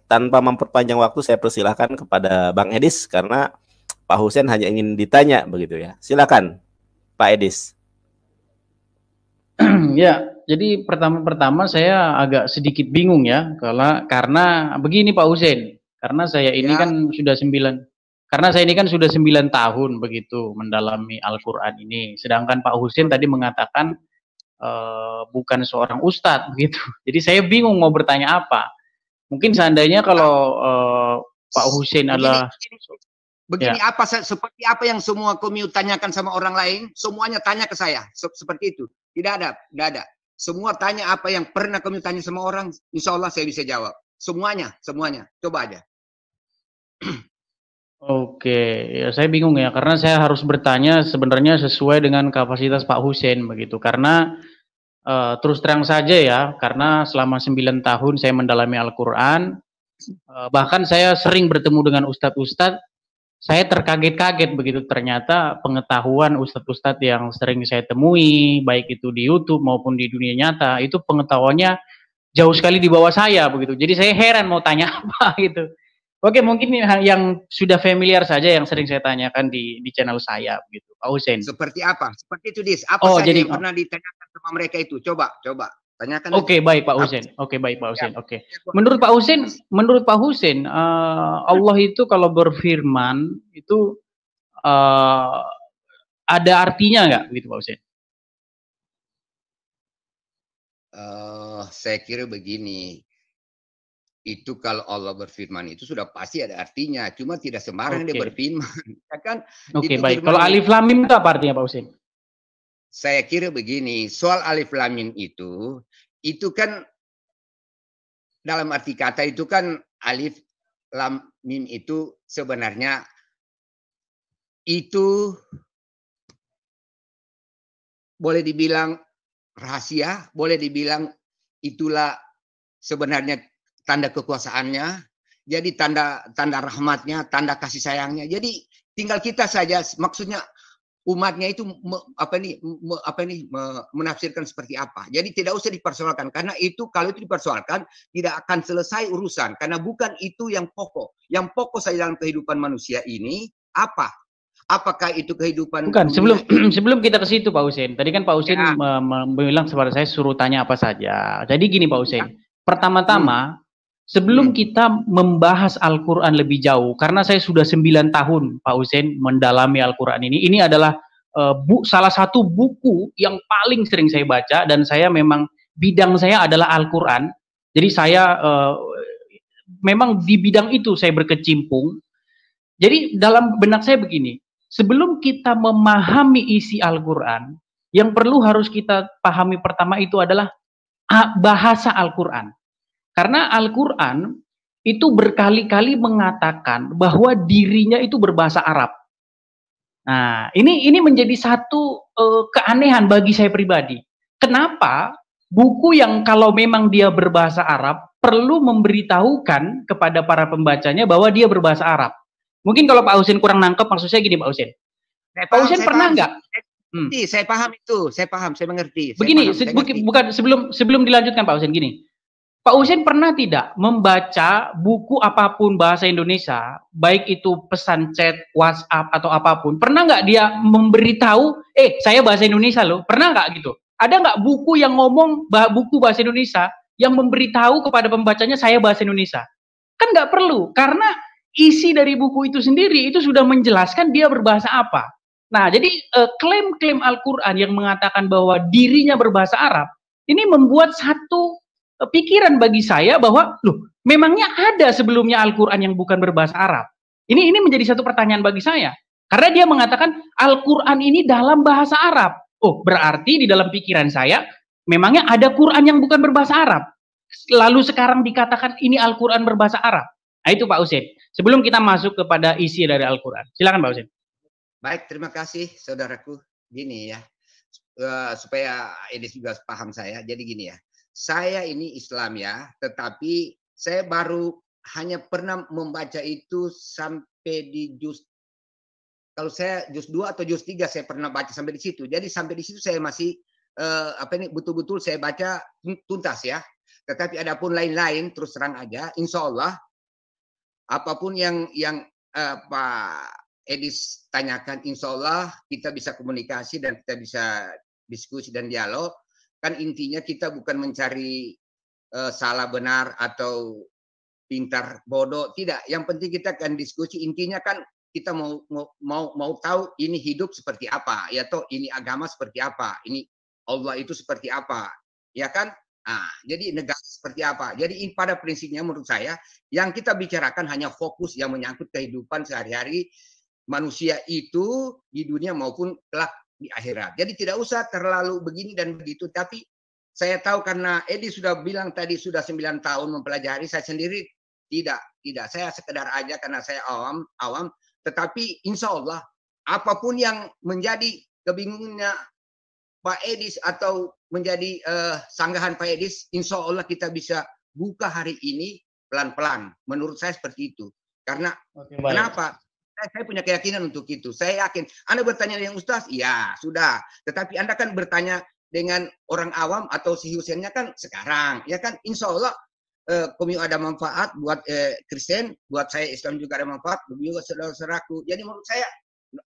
tanpa memperpanjang waktu saya persilahkan kepada Bang Edis karena Pak Husein hanya ingin ditanya begitu ya. Silakan Pak Edis. Ya, jadi pertama-tama saya agak sedikit bingung ya, karena begini Pak Husein, karena saya ini Ya. kan sudah 9 karena saya ini kan sudah 9 tahun begitu mendalami Al-Qur'an ini. Sedangkan Pak Husein tadi mengatakan bukan seorang ustadz begitu. Jadi saya bingung mau bertanya apa. Mungkin seandainya kalau Pak Husein adalah begini ya. Seperti apa yang semua kami tanyakan sama orang lain, semuanya tanya ke saya seperti itu. Tidak ada. Semua tanya apa yang pernah kami tanya sama orang, insya Allah saya bisa jawab. Semuanya. Coba aja. Oke, ya saya bingung ya, karena saya harus bertanya sebenarnya sesuai dengan kapasitas Pak Husein begitu. Karena terus terang saja ya, karena selama 9 tahun saya mendalami Al-Quran, bahkan saya sering bertemu dengan ustadz-ustadz, saya terkaget-kaget begitu, ternyata pengetahuan ustadz-ustadz yang sering saya temui, baik itu di YouTube maupun di dunia nyata, itu pengetahuannya jauh sekali di bawah saya begitu. Jadi saya heran mau tanya apa gitu. Oke, mungkin yang sudah familiar saja yang sering saya tanyakan di channel saya begitu, Pak Husein. Seperti apa? Seperti itu, Dis. Apa saja yang pernah ditanyakan sama mereka itu? Coba tanyakan. Oke, baik Pak Husein. Oke. Menurut Pak Husein, Allah itu kalau berfirman itu ada artinya nggak, gitu Pak Husein? Saya kira begini. Itu kalau Allah berfirman itu sudah pasti ada artinya, cuma tidak sembarang dia berfirman, ya kan? Oke, baik. Kalau alif lam mim itu apa artinya Pak Husein? Saya kira begini, soal alif lam mim itu kan dalam arti kata itu kan alif lam mim itu sebenarnya itu boleh dibilang rahasia, boleh dibilang itulah sebenarnya tanda kekuasaannya, jadi tanda rahmatnya, tanda kasih sayangnya. Jadi tinggal kita saja, maksudnya umatnya itu menafsirkan seperti apa. Jadi tidak usah dipersoalkan, karena itu kalau itu dipersoalkan tidak akan selesai urusan, karena bukan itu yang pokok. Yang pokok saja dalam kehidupan manusia ini apa? Apakah itu kehidupan? Bukan, sebelum kita ke situ Pak Husein. Tadi kan Pak Husein bilang kepada saya suruh tanya apa saja. Jadi gini Pak Husein, pertama-tama sebelum kita membahas Al-Quran lebih jauh, karena saya sudah 9 tahun Pak Husein mendalami Al-Quran ini adalah salah satu buku yang paling sering saya baca, dan saya memang bidang saya adalah Al-Quran. Jadi saya memang di bidang itu saya berkecimpung. Jadi dalam benak saya begini, sebelum kita memahami isi Al-Quran, yang perlu harus kita pahami pertama itu adalah bahasa Al-Quran. Karena Al-Quran itu berkali-kali mengatakan bahwa dirinya itu berbahasa Arab. Nah, ini menjadi satu keanehan bagi saya pribadi. Kenapa buku yang kalau memang dia berbahasa Arab perlu memberitahukan kepada para pembacanya bahwa dia berbahasa Arab? Mungkin kalau Pak Husein kurang nangkep, maksud saya gini Pak Husein. Pak Husein pernah nggak? Saya paham itu, saya mengerti. Begini, bukan sebelum dilanjutkan Pak Husein, gini. Pak Husein pernah tidak membaca buku apapun bahasa Indonesia, baik itu pesan chat, WhatsApp atau apapun, pernah nggak dia memberitahu, saya bahasa Indonesia loh, pernah nggak gitu? Ada nggak buku yang ngomong buku bahasa Indonesia yang memberitahu kepada pembacanya saya bahasa Indonesia? Kan nggak perlu, karena isi dari buku itu sendiri itu sudah menjelaskan dia berbahasa apa. Nah, jadi klaim-klaim Al-Quran yang mengatakan bahwa dirinya berbahasa Arab, ini membuat satu pikiran bagi saya bahwa loh, memangnya ada sebelumnya Al-Quran yang bukan berbahasa Arab? Ini menjadi satu pertanyaan bagi saya. Karena dia mengatakan Al-Quran ini dalam bahasa Arab. Oh, berarti di dalam pikiran saya memangnya ada Quran yang bukan berbahasa Arab. Lalu sekarang dikatakan ini Al-Quran berbahasa Arab. Nah, itu Pak Husein. Sebelum kita masuk kepada isi dari Al-Quran. Silakan Pak Husein. Baik, terima kasih saudaraku. Gini ya, supaya ini juga paham saya. Jadi gini ya, saya ini Islam ya, tetapi saya baru hanya pernah membaca itu sampai di juz, kalau saya juz 2 atau juz 3 saya pernah baca sampai di situ. Jadi sampai di situ saya masih betul-betul saya baca tuntas ya. Tetapi adapun lain-lain terus terang aja, insya Allah apapun yang Pak Edis tanyakan, insya Allah kita bisa komunikasi dan kita bisa diskusi dan dialog. Kan intinya kita bukan mencari salah benar atau pintar bodoh, tidak. Yang penting kita akan diskusi. Intinya kan kita mau tahu ini hidup seperti apa, ya toh ini agama seperti apa, ini Allah itu seperti apa, ya kan? Nah, jadi negara seperti apa. Jadi pada prinsipnya menurut saya yang kita bicarakan hanya fokus yang menyangkut kehidupan sehari-hari manusia itu di dunia maupun kelak di akhirat. Jadi tidak usah terlalu begini dan begitu. Tapi saya tahu karena Edi sudah bilang tadi sudah 9 tahun mempelajari, saya sendiri tidak. Saya sekedar aja karena saya awam. Tetapi insya Allah apapun yang menjadi kebingungannya Pak Edis atau menjadi sanggahan Pak Edis, insya Allah kita bisa buka hari ini pelan-pelan. Menurut saya seperti itu. Karena kenapa? Saya punya keyakinan untuk itu. Saya yakin. Anda bertanya dengan Ustaz? Ya, sudah. Tetapi Anda kan bertanya dengan orang awam atau si Husainnya kan sekarang. Ya kan? Insya Allah komio ada manfaat buat Kristen, buat saya Islam juga ada manfaat, juga saudara-saudaraku. Jadi menurut saya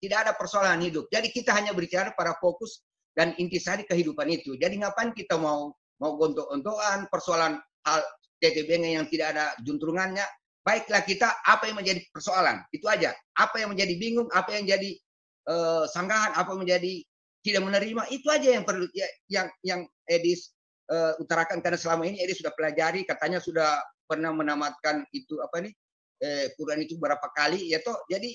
tidak ada persoalan hidup. Jadi kita hanya berbicara pada fokus dan intisari kehidupan itu. Jadi ngapain kita mau gontok-gontokan persoalan hal TTB yang tidak ada juntrungannya. Baiklah kita apa yang menjadi persoalan itu aja. Apa yang menjadi bingung, apa yang jadi sanggahan, apa yang menjadi tidak menerima itu aja yang perlu yang Edis utarakan karena selama ini Edis sudah pelajari, katanya sudah pernah menamatkan itu Quran itu berapa kali ya toh. Jadi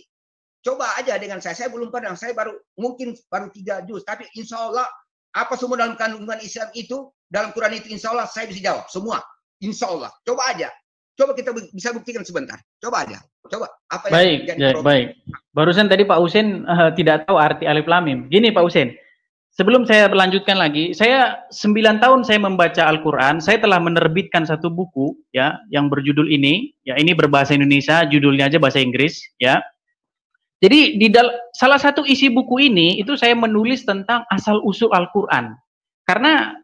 coba aja dengan saya belum pernah, saya mungkin baru 3 juz, tapi insya Allah apa semua dalam kandungan Islam itu dalam Quran itu insya Allah saya bisa jawab semua, insya Allah. Coba aja. Coba kita bisa buktikan sebentar. Coba aja. Coba. Apa yang baik. Barusan tadi Pak Husain tidak tahu arti alif lam mim. Gini Pak Husain, sebelum saya lanjutkan lagi, saya 9 tahun saya membaca Al-Quran, saya telah menerbitkan satu buku ya yang berjudul ini, ya ini berbahasa Indonesia, judulnya aja bahasa Inggris ya. Jadi salah satu isi buku ini itu saya menulis tentang asal-usul Al-Quran. Karena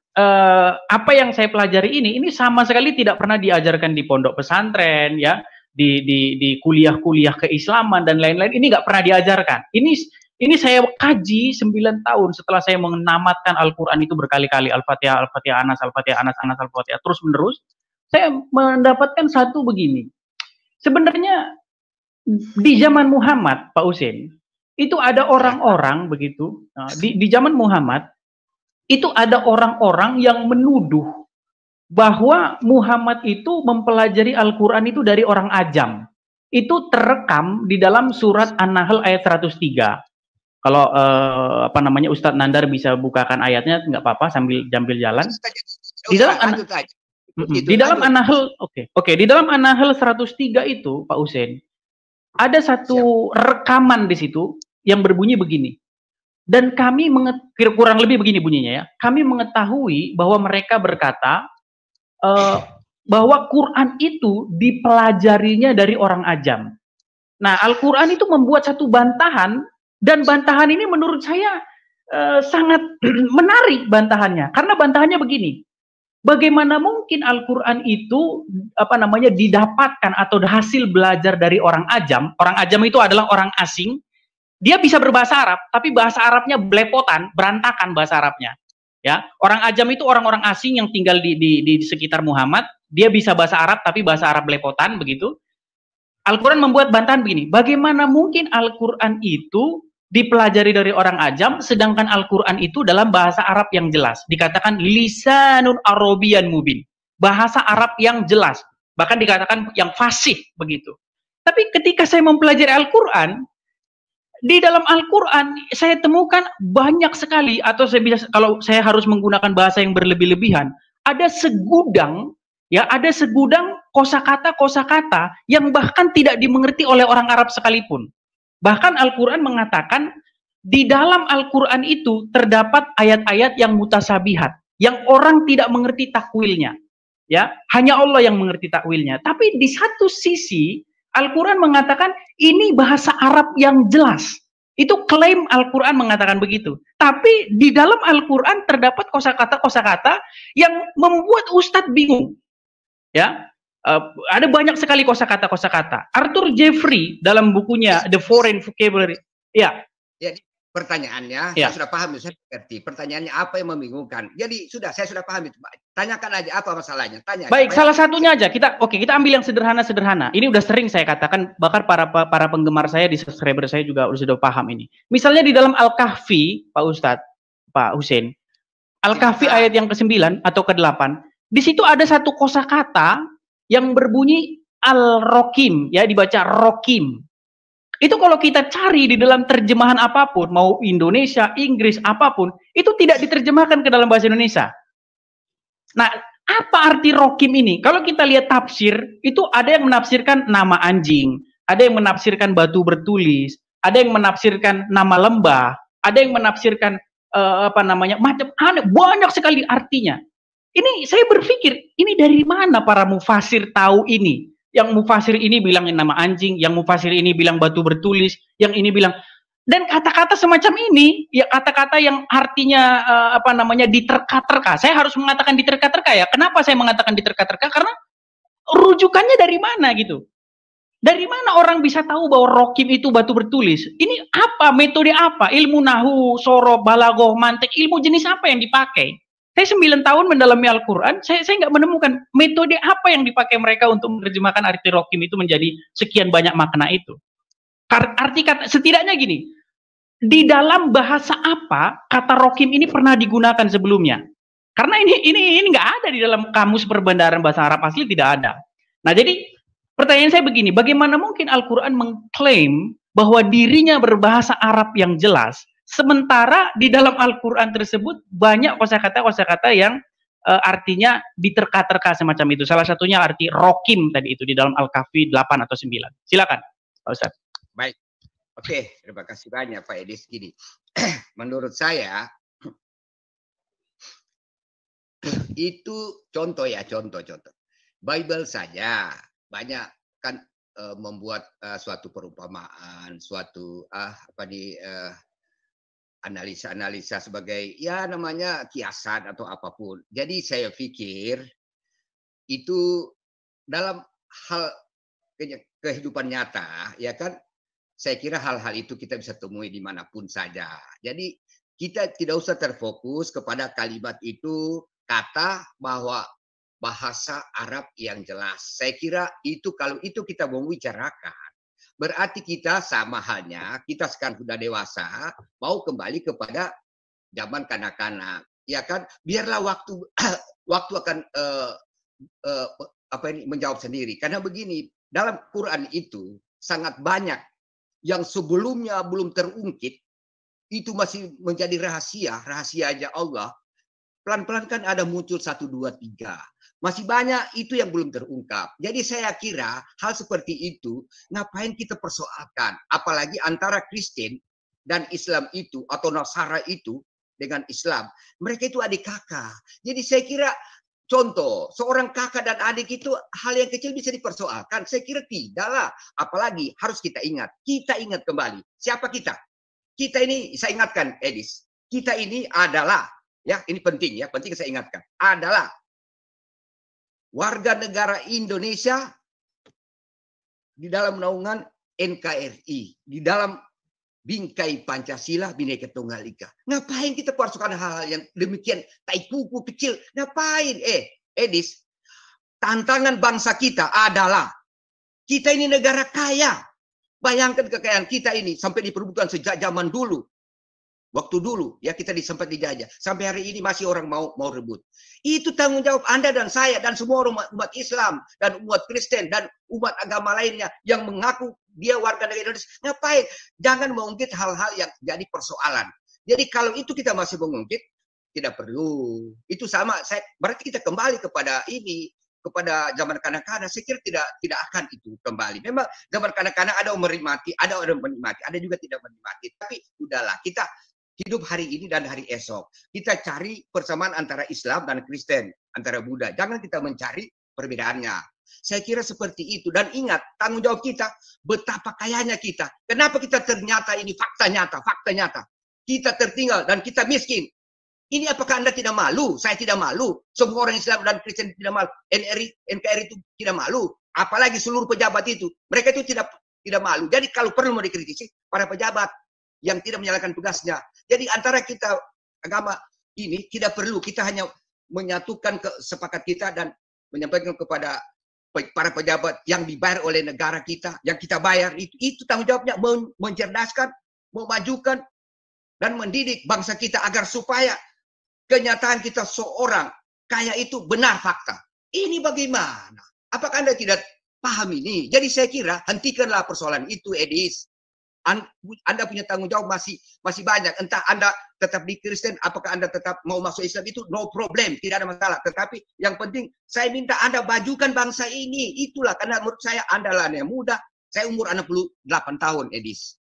apa yang saya pelajari ini sama sekali tidak pernah diajarkan di pondok pesantren ya, di kuliah-kuliah keislaman dan lain-lain, ini nggak pernah diajarkan. Ini saya kaji 9 tahun setelah saya menamatkan Al-Quran itu berkali-kali, Al-Fatihah, Al-Fatihah, Anas, Al-Fatihah, Anas, Al-Fatihah, terus menerus. Saya mendapatkan satu begini. Sebenarnya di zaman Muhammad, Pak Husain, itu ada orang-orang begitu, di zaman Muhammad, itu ada orang-orang yang menuduh bahwa Muhammad itu mempelajari Al-Quran itu dari orang ajam. Itu terekam di dalam surat An-Nahl ayat 103. Kalau Ustadz Nandar bisa bukakan ayatnya, nggak apa-apa sambil jalan. Di dalam An-Nahl, oke, di dalam An-Nahl 103 itu, Pak Husain, ada satu rekaman di situ yang berbunyi begini. Dan kami kurang lebih begini bunyinya ya. Kami mengetahui bahwa mereka berkata bahwa Quran itu dipelajarinya dari orang ajam. Nah, Al-Quran itu membuat satu bantahan, dan bantahan ini menurut saya sangat menarik bantahannya. Karena bantahannya begini. Bagaimana mungkin Al-Quran itu didapatkan atau hasil belajar dari orang ajam? Orang ajam itu adalah orang asing. Dia bisa berbahasa Arab, tapi bahasa Arabnya belepotan, berantakan bahasa Arabnya. Ya, orang ajam itu orang-orang asing yang tinggal di sekitar Muhammad. Dia bisa bahasa Arab, tapi bahasa Arab belepotan begitu. Al-Quran membuat bantahan begini. Bagaimana mungkin Al-Quran itu dipelajari dari orang ajam, sedangkan Al-Quran itu dalam bahasa Arab yang jelas. Dikatakan lisanun Arabian mubin, bahasa Arab yang jelas. Bahkan dikatakan yang fasih begitu. Tapi ketika saya mempelajari Al-Quran, di dalam Al-Quran saya temukan banyak sekali, atau kalau saya harus menggunakan bahasa yang berlebih-lebihan, ada segudang kosakata yang bahkan tidak dimengerti oleh orang Arab sekalipun. Bahkan Al-Quran mengatakan di dalam Al-Quran itu terdapat ayat-ayat yang mutasabihat, yang orang tidak mengerti takwilnya. Ya, hanya Allah yang mengerti takwilnya. Tapi di satu sisi Al-Quran mengatakan ini bahasa Arab yang jelas. Itu klaim Al-Quran mengatakan begitu. Tapi di dalam Al-Quran terdapat kosakata-kosakata yang membuat Ustadz bingung. Ya, Ada banyak sekali kosakata. Arthur Jeffrey dalam bukunya The Foreign Vocabulary. Ya. Jadi pertanyaannya, Ya. saya sudah paham, saya mengerti. Pertanyaannya apa yang membingungkan? Jadi saya sudah paham itu. Tanyakan aja apa masalahnya. Tanya. Baik, salah satunya aja. Kita ambil yang sederhana-sederhana. Ini udah sering saya katakan, bahkan para penggemar saya di subscriber saya juga sudah paham ini. Misalnya di dalam Al-Kahfi, Pak Ustadz, Pak Husein, Al-Kahfi ayat yang ke-9 atau ke-8, di situ ada satu kosakata yang berbunyi Al-Rokim, ya dibaca Rokim. Itu kalau kita cari di dalam terjemahan apapun, mau Indonesia, Inggris, apapun, itu tidak diterjemahkan ke dalam bahasa Indonesia. Nah, apa arti Rokim ini? Kalau kita lihat tafsir, itu ada yang menafsirkan nama anjing, ada yang menafsirkan batu bertulis, ada yang menafsirkan nama lembah, ada yang menafsirkan macam aneh, banyak sekali artinya. Ini saya berpikir, ini dari mana para mufasir tahu ini? Yang mufasir ini bilang nama anjing, yang mufasir ini bilang batu bertulis, yang ini bilang, dan kata-kata semacam ini, ya kata-kata yang artinya diterka-terka. Saya harus mengatakan diterka-terka ya. Kenapa saya mengatakan diterka-terka? Karena rujukannya dari mana gitu? Dari mana orang bisa tahu bahwa rokim itu batu bertulis? Ini apa? Metode apa? Ilmu nahu, sorob, balagoh, mantek, ilmu jenis apa yang dipakai? Saya 9 tahun mendalami Al-Quran, saya nggak menemukan metode apa yang dipakai mereka untuk menerjemahkan arti rokim itu menjadi sekian banyak makna itu. Arti kata, setidaknya gini, di dalam bahasa apa kata rokim ini pernah digunakan sebelumnya? Karena ini nggak ada di dalam kamus perbendaharaan bahasa Arab asli, tidak ada. Nah jadi pertanyaan saya begini, bagaimana mungkin Al-Quran mengklaim bahwa dirinya berbahasa Arab yang jelas, sementara di dalam Al-Quran tersebut banyak kosakata yang artinya diterka-terka semacam itu. Salah satunya arti rokim tadi itu di dalam Al-Kahfi 8 atau 9. Silakan, Pak Ustaz. Baik. Oke, terima kasih banyak Pak Edis. Gini, menurut saya itu contoh. Bible saja banyak kan membuat suatu perumpamaan, suatu analisa sebagai ya namanya kiasan atau apapun. Jadi saya pikir itu dalam hal kehidupan nyata, ya kan, saya kira hal-hal itu kita bisa temui dimanapun saja. Jadi kita tidak usah terfokus kepada kalimat itu, kata bahwa bahasa Arab yang jelas. Saya kira itu kalau itu kita mau bicarakan, berarti kita sama halnya, kita sekarang sudah dewasa, mau kembali kepada zaman kanak-kanak. Ya kan, biarlah waktu akan menjawab sendiri. Karena begini, dalam Quran itu sangat banyak yang sebelumnya belum terungkit, itu masih menjadi rahasia aja Allah. Pelan-pelan kan ada muncul 1, 2, 3. Masih banyak itu yang belum terungkap. Jadi saya kira hal seperti itu ngapain kita persoalkan. Apalagi antara Kristen dan Islam itu atau Nasara itu dengan Islam. Mereka itu adik kakak. Jadi saya kira contoh seorang kakak dan adik itu hal yang kecil bisa dipersoalkan. Saya kira tidaklah. Apalagi harus kita ingat. Kita ingat kembali. Siapa kita? Kita ini saya ingatkan Edis. Kita ini adalah, ya ini penting ya. Penting saya ingatkan. Adalah warga negara Indonesia di dalam naungan NKRI, di dalam bingkai Pancasila Bhinneka Tunggal Ika. Ngapain kita persoalkan hal-hal yang demikian tai kuku kecil? Ngapain? Edis, tantangan bangsa kita adalah kita ini negara kaya. Bayangkan kekayaan kita ini sampai diperebutkan sejak zaman dulu. Waktu dulu ya kita sempat dijajah. Sampai hari ini masih orang mau rebut. Itu tanggung jawab Anda dan saya dan semua umat Islam dan umat Kristen dan umat agama lainnya yang mengaku dia warga negara Indonesia. Ngapain? Jangan mengungkit hal-hal yang jadi persoalan. Jadi kalau itu kita masih mengungkit, tidak perlu. Itu sama. Berarti kita kembali kepada ini, kepada zaman kanak-kanak. Saya kira tidak akan itu kembali. Memang zaman kanak-kanak ada yang menikmati, ada orang menikmati, ada juga tidak menikmati. Tapi udahlah, kita hidup hari ini dan hari esok. Kita cari persamaan antara Islam dan Kristen, antara Buddha. Jangan kita mencari perbedaannya. Saya kira seperti itu. Dan ingat, tanggung jawab kita, betapa kayanya kita. Kenapa kita ternyata ini fakta nyata. Kita tertinggal dan kita miskin. Ini apakah Anda tidak malu? Saya tidak malu. Semua orang Islam dan Kristen tidak malu. NKRI itu tidak malu. Apalagi seluruh pejabat itu. Mereka itu tidak malu. Jadi kalau perlu mau dikritisi, para pejabat yang tidak menjalankan tugasnya. Jadi antara kita agama ini tidak perlu. Kita hanya menyatukan sepakat kita dan menyampaikan kepada para pejabat yang dibayar oleh negara kita, yang kita bayar. Itu tanggung jawabnya, mencerdaskan, memajukan, dan mendidik bangsa kita agar supaya kenyataan kita seorang kaya itu benar fakta. Ini bagaimana? Apakah Anda tidak paham ini? Jadi saya kira hentikanlah persoalan itu, Edis. Anda punya tanggung jawab masih banyak. Entah Anda tetap di Kristen, apakah Anda tetap mau masuk Islam, itu no problem, tidak ada masalah. Tetapi yang penting saya minta Anda majukan bangsa ini. Itulah karena menurut saya Anda lah yang muda. Saya umur 68 tahun, Edis.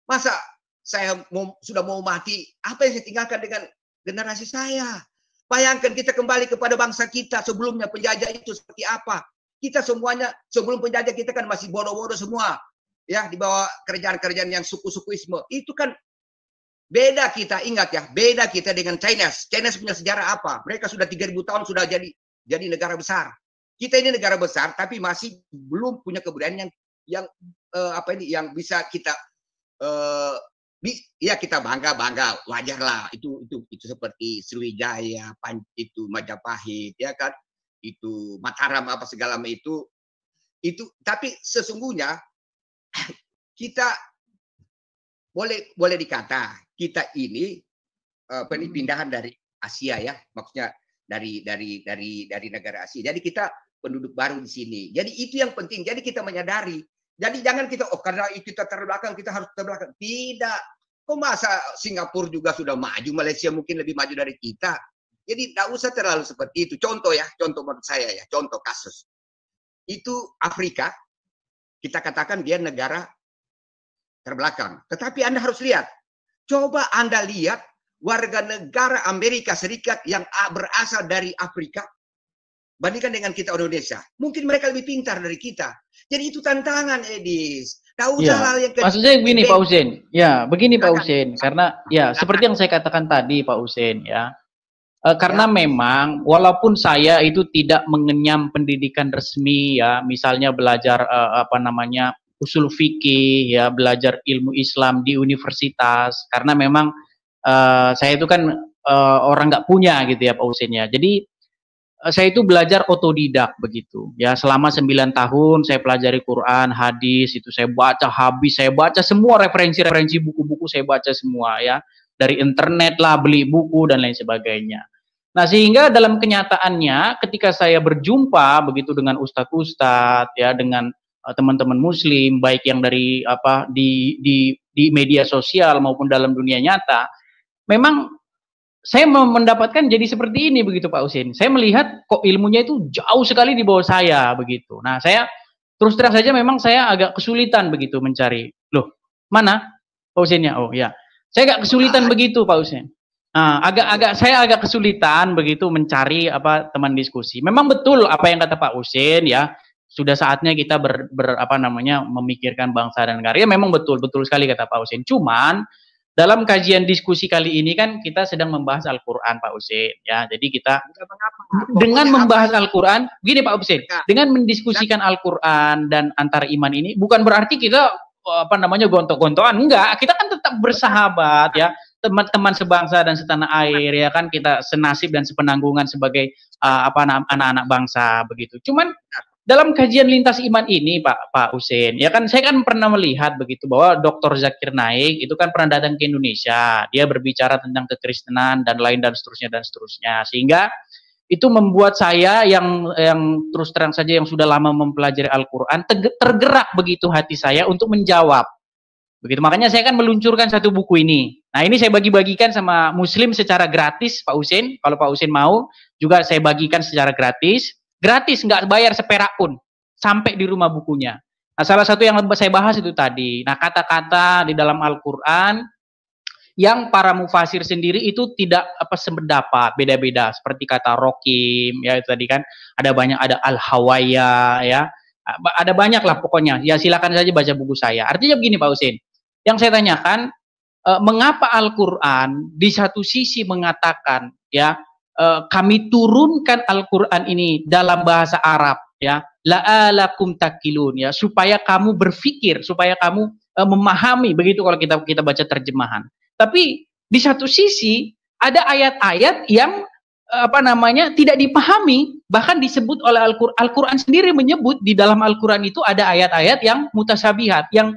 Masa saya sudah mau mati, apa yang saya tinggalkan dengan generasi saya? Bayangkan kita kembali kepada bangsa kita sebelumnya penjajah itu seperti apa. Kita semuanya sebelum penjajah kita kan masih bodoh-bodoh semua. Ya, di bawah kerajaan-kerajaan yang suku-sukuisme. Itu kan beda kita, ingat ya, beda kita dengan China. China punya sejarah apa? Mereka sudah 3.000 tahun sudah jadi negara besar. Kita ini negara besar tapi masih belum punya kebudayaan yang bisa kita ya kita bangga wajar lah, itu seperti Sriwijaya, itu Majapahit, ya kan, itu Mataram apa segala macam itu tapi sesungguhnya kita boleh dikata kita ini pindahan dari Asia ya, maksudnya dari negara Asia. Jadi kita penduduk baru di sini. Jadi itu yang penting. Jadi kita menyadari. Jadi jangan kita karena kita terbelakang kita harus terbelakang. Tidak. Kok masa Singapura juga sudah maju, Malaysia mungkin lebih maju dari kita. Jadi tidak usah terlalu seperti itu. Contoh ya, contoh menurut saya ya, contoh kasus. Itu Afrika, kita katakan dia negara terbelakang. Tetapi Anda harus lihat. Coba Anda lihat warga negara Amerika Serikat yang berasal dari Afrika bandingkan dengan kita Indonesia. Mungkin mereka lebih pintar dari kita. Jadi itu tantangan, Edis. Tahu ya, hal yang maksudnya begini Pak Husein. Ya, begini Pak Husein. Karena ya seperti yang saya katakan tadi Pak Husein ya. Karena memang walaupun saya itu tidak mengenyam pendidikan resmi ya, misalnya belajar usul fikih ya, belajar ilmu Islam di universitas, karena memang saya itu kan orang nggak punya gitu ya Pak Husein ya. Jadi saya itu belajar otodidak begitu ya, selama 9 tahun saya pelajari Quran, hadis, itu saya baca habis, saya baca semua referensi buku-buku, saya baca semua ya, dari internet lah, beli buku dan lain sebagainya. Nah, sehingga dalam kenyataannya ketika saya berjumpa begitu dengan ustadz-ustadz ya, dengan teman-teman muslim baik yang dari di media sosial maupun dalam dunia nyata, memang saya mendapatkan jadi seperti ini begitu Pak Husein. Saya melihat kok ilmunya itu jauh sekali di bawah saya begitu. Nah, saya terus terang saja memang saya agak kesulitan begitu mencari. Loh, mana Pak Huseinnya? Oh ya, saya agak kesulitan begitu Pak Husein. Nah, saya agak kesulitan begitu mencari teman diskusi. Memang betul apa yang kata Pak Husein ya. Sudah saatnya kita memikirkan bangsa dan negara. Ya, memang betul sekali kata Pak Husein. Cuman dalam kajian diskusi kali ini kan kita sedang membahas Al-Quran Pak Husein ya. Jadi kita dengan membahas Al-Quran, gini Pak Husein, dengan mendiskusikan Al-Quran dan antar iman ini bukan berarti kita gontok-gontokan, enggak. Kita kan tetap bersahabat ya, teman-teman sebangsa dan setanah air ya kan, kita senasib dan sepenanggungan sebagai anak-anak bangsa begitu. Cuman dalam kajian lintas iman ini Pak Husein, ya kan saya kan pernah melihat begitu bahwa Dr. Zakir Naik itu kan pernah datang ke Indonesia, dia berbicara tentang kekristenan dan lain dan seterusnya, sehingga itu membuat saya yang terus terang saja yang sudah lama mempelajari Al-Quran tergerak begitu hati saya untuk menjawab. Begitu, makanya saya kan meluncurkan satu buku ini. Nah, ini saya bagi-bagikan sama muslim secara gratis Pak Husein. Kalau Pak Husein mau juga saya bagikan secara gratis, nggak bayar seperak pun, sampai di rumah bukunya. Nah, salah satu yang saya bahas itu tadi. Nah, kata-kata di dalam Al-Quran yang para mufasir sendiri itu tidak sependapat, beda-beda. Seperti kata Rokim, ya itu tadi kan ada Al-Hawaya, ya ada banyak lah pokoknya. Ya silakan saja baca buku saya. Artinya begini Pak Husein, yang saya tanyakan, mengapa Al-Qur'an di satu sisi mengatakan ya kami turunkan Al-Qur'an ini dalam bahasa Arab ya, la'alakum takilun ya, supaya kamu berpikir, supaya kamu memahami, begitu kalau kita baca terjemahan. Tapi di satu sisi ada ayat-ayat yang tidak dipahami, bahkan disebut oleh Al-Qur'an sendiri menyebut di dalam Al-Qur'an itu ada ayat-ayat yang mutasyabihat, yang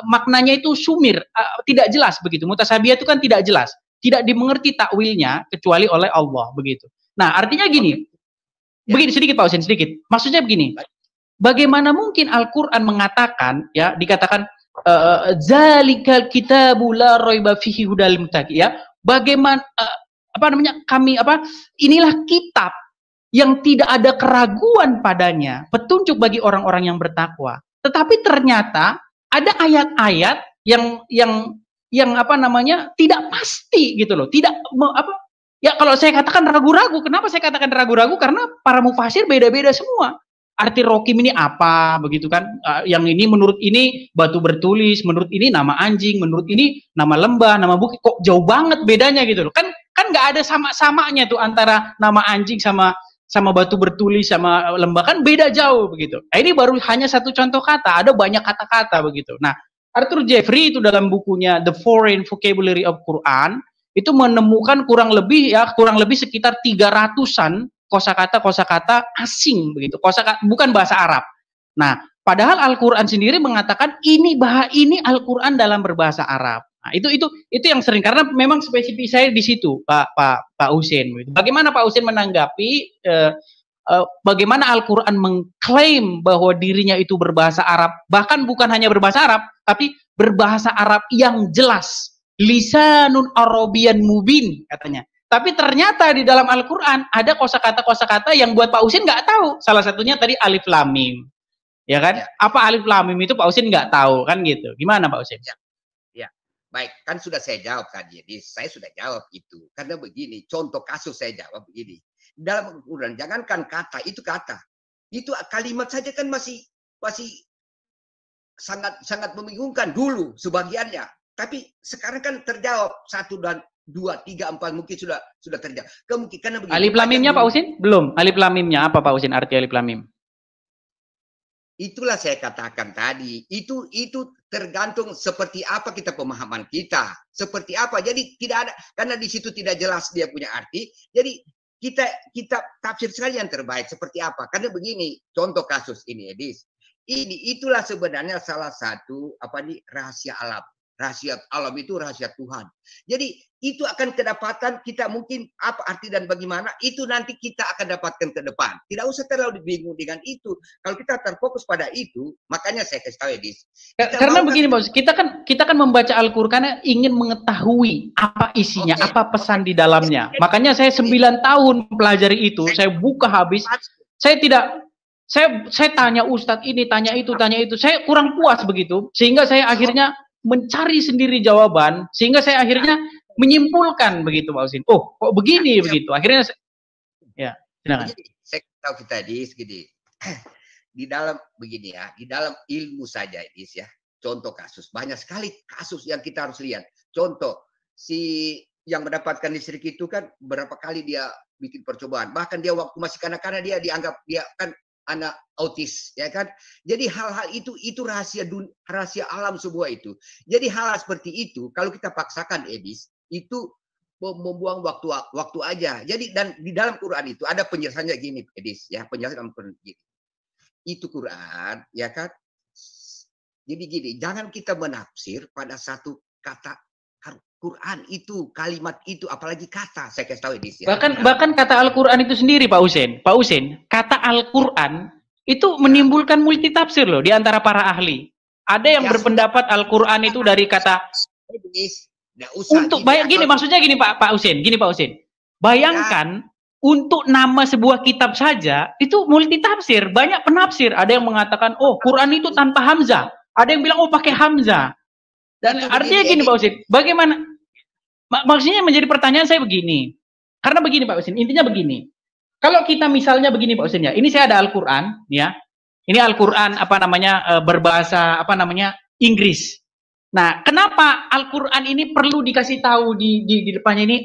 maknanya itu sumir, tidak jelas begitu. Mutasyabihat itu kan tidak jelas, tidak dimengerti takwilnya kecuali oleh Allah begitu. Nah, artinya gini. Begini sedikit Pak Husain, sedikit. Maksudnya begini. Bagaimana mungkin Al-Qur'an mengatakan ya, dikatakan zalikal kitabu la raiba fihi hudal muttaqin ya. Bagaimana inilah kitab yang tidak ada keraguan padanya, petunjuk bagi orang-orang yang bertakwa. Tetapi ternyata ada ayat-ayat yang tidak pasti gitu loh. Ya kalau saya katakan ragu-ragu, kenapa saya katakan ragu-ragu? Karena para mufasir beda-beda semua. Arti rokim ini apa, begitu kan? Yang ini menurut ini batu bertulis, menurut ini nama anjing, menurut ini nama lembah, nama bukit. Kok jauh banget bedanya gitu loh? Kan nggak ada sama-samanya tuh antara nama anjing sama batu bertulis sama lembah, kan beda jauh begitu. Nah, ini baru hanya satu contoh kata, ada banyak kata-kata begitu. Nah, Arthur Jeffrey itu dalam bukunya The Foreign Vocabulary of Quran itu menemukan kurang lebih sekitar 300-an kosakata asing begitu, bukan bahasa Arab. Nah, padahal Al-Qur'an sendiri mengatakan ini Al-Qur'an dalam berbahasa Arab. Nah, itu yang sering, karena memang spesifik saya di situ, Pak Husain. Bagaimana Pak Husain menanggapi bagaimana Al-Qur'an mengklaim bahwa dirinya itu berbahasa Arab, bahkan bukan hanya berbahasa Arab, tapi berbahasa Arab yang jelas. Lisanun Arabian mubin katanya. Tapi ternyata di dalam Al-Qur'an ada kosakata yang buat Pak Husain nggak tahu. Salah satunya tadi alif lam mim. Ya kan? Ya. Apa alif lam mim itu Pak Husain nggak tahu kan gitu. Gimana Pak Husain? Ya. Baik, kan sudah saya jawab tadi. Jadi saya sudah jawab itu. Karena begini, contoh kasus saya jawab begini. Dalam Al-Qur'an jangankan kata, itu kata. Itu kalimat saja kan masih sangat membingungkan dulu sebagiannya. Tapi sekarang kan terjawab 1 dan 2, 3, 4 mungkin sudah terjawab. Kemungkinan begini. Alif lam mimnya Pak Husain? Belum. Alif lam mimnya apa Pak Husain, arti alif lam mim? Itulah saya katakan tadi. Itu tergantung seperti apa kita pemahaman kita. Seperti apa. Jadi tidak ada, karena di situ tidak jelas dia punya arti. Jadi kita tafsir saja yang terbaik seperti apa. Karena begini, contoh kasus ini Edis. Itulah sebenarnya salah satu rahasia alam. Rahasia alam itu rahasia Tuhan. Jadi itu akan kedapatan kita, mungkin apa arti dan bagaimana itu nanti kita akan dapatkan ke depan. Tidak usah terlalu bingung dengan itu. Kalau kita terfokus pada itu, makanya saya kasih tahu Edis. Karena begini Bos, kita kan membaca Al-Qur'an ingin mengetahui apa isinya, apa pesan di dalamnya. Makanya saya 9 tahun pelajari itu, saya buka habis. Saya tanya Ustadz ini, tanya itu. Saya kurang puas begitu, sehingga saya akhirnya mencari sendiri jawaban, sehingga saya akhirnya menyimpulkan begitu Pak Husain. Oh, kok begini begitu. Akhirnya ya, silakan. Saya tahu kita segini. Di dalam begini ya, di dalam ilmu saja ya. Contoh kasus, banyak sekali kasus yang kita harus lihat. Contoh, si yang mendapatkan listrik itu kan berapa kali dia bikin percobaan. Bahkan dia waktu masih kanak-kanak dia dianggap dia kan anak autis, ya kan? Jadi hal-hal itu rahasia alam semua itu. Jadi hal seperti itu kalau kita paksakan Edis, itu membuang waktu aja. Jadi dan di dalam Quran itu ada penjelasannya gini Edis, ya, penjelasan Quran gini. Itu Quran, ya kan? Jadi gini, jangan kita menafsir pada satu kata Quran itu, kalimat itu, apalagi kata, saya kasih tahu Edis, ya. Bahkan kata Al-Quran itu sendiri Pak Husain, kata Al-Quran itu menimbulkan multitafsir loh di antara para ahli. Ada yang berpendapat Al-Quran itu dari kata maksudnya gini Pak Husain, bayangkan untuk nama sebuah kitab saja itu multitafsir, banyak penafsir. Ada yang mengatakan oh Quran itu tanpa hamzah, ada yang bilang oh pakai hamzah. Dan artinya gini Pak Husain, bagaimana? Maksudnya menjadi pertanyaan saya begini. Karena begini Pak Husain, intinya begini. Kalau kita misalnya begini Pak Husain ya, ini saya ada Al-Qur'an ya. Ini Al-Qur'an berbahasa Inggris. Nah, kenapa Al-Quran ini perlu dikasih tahu di depannya ini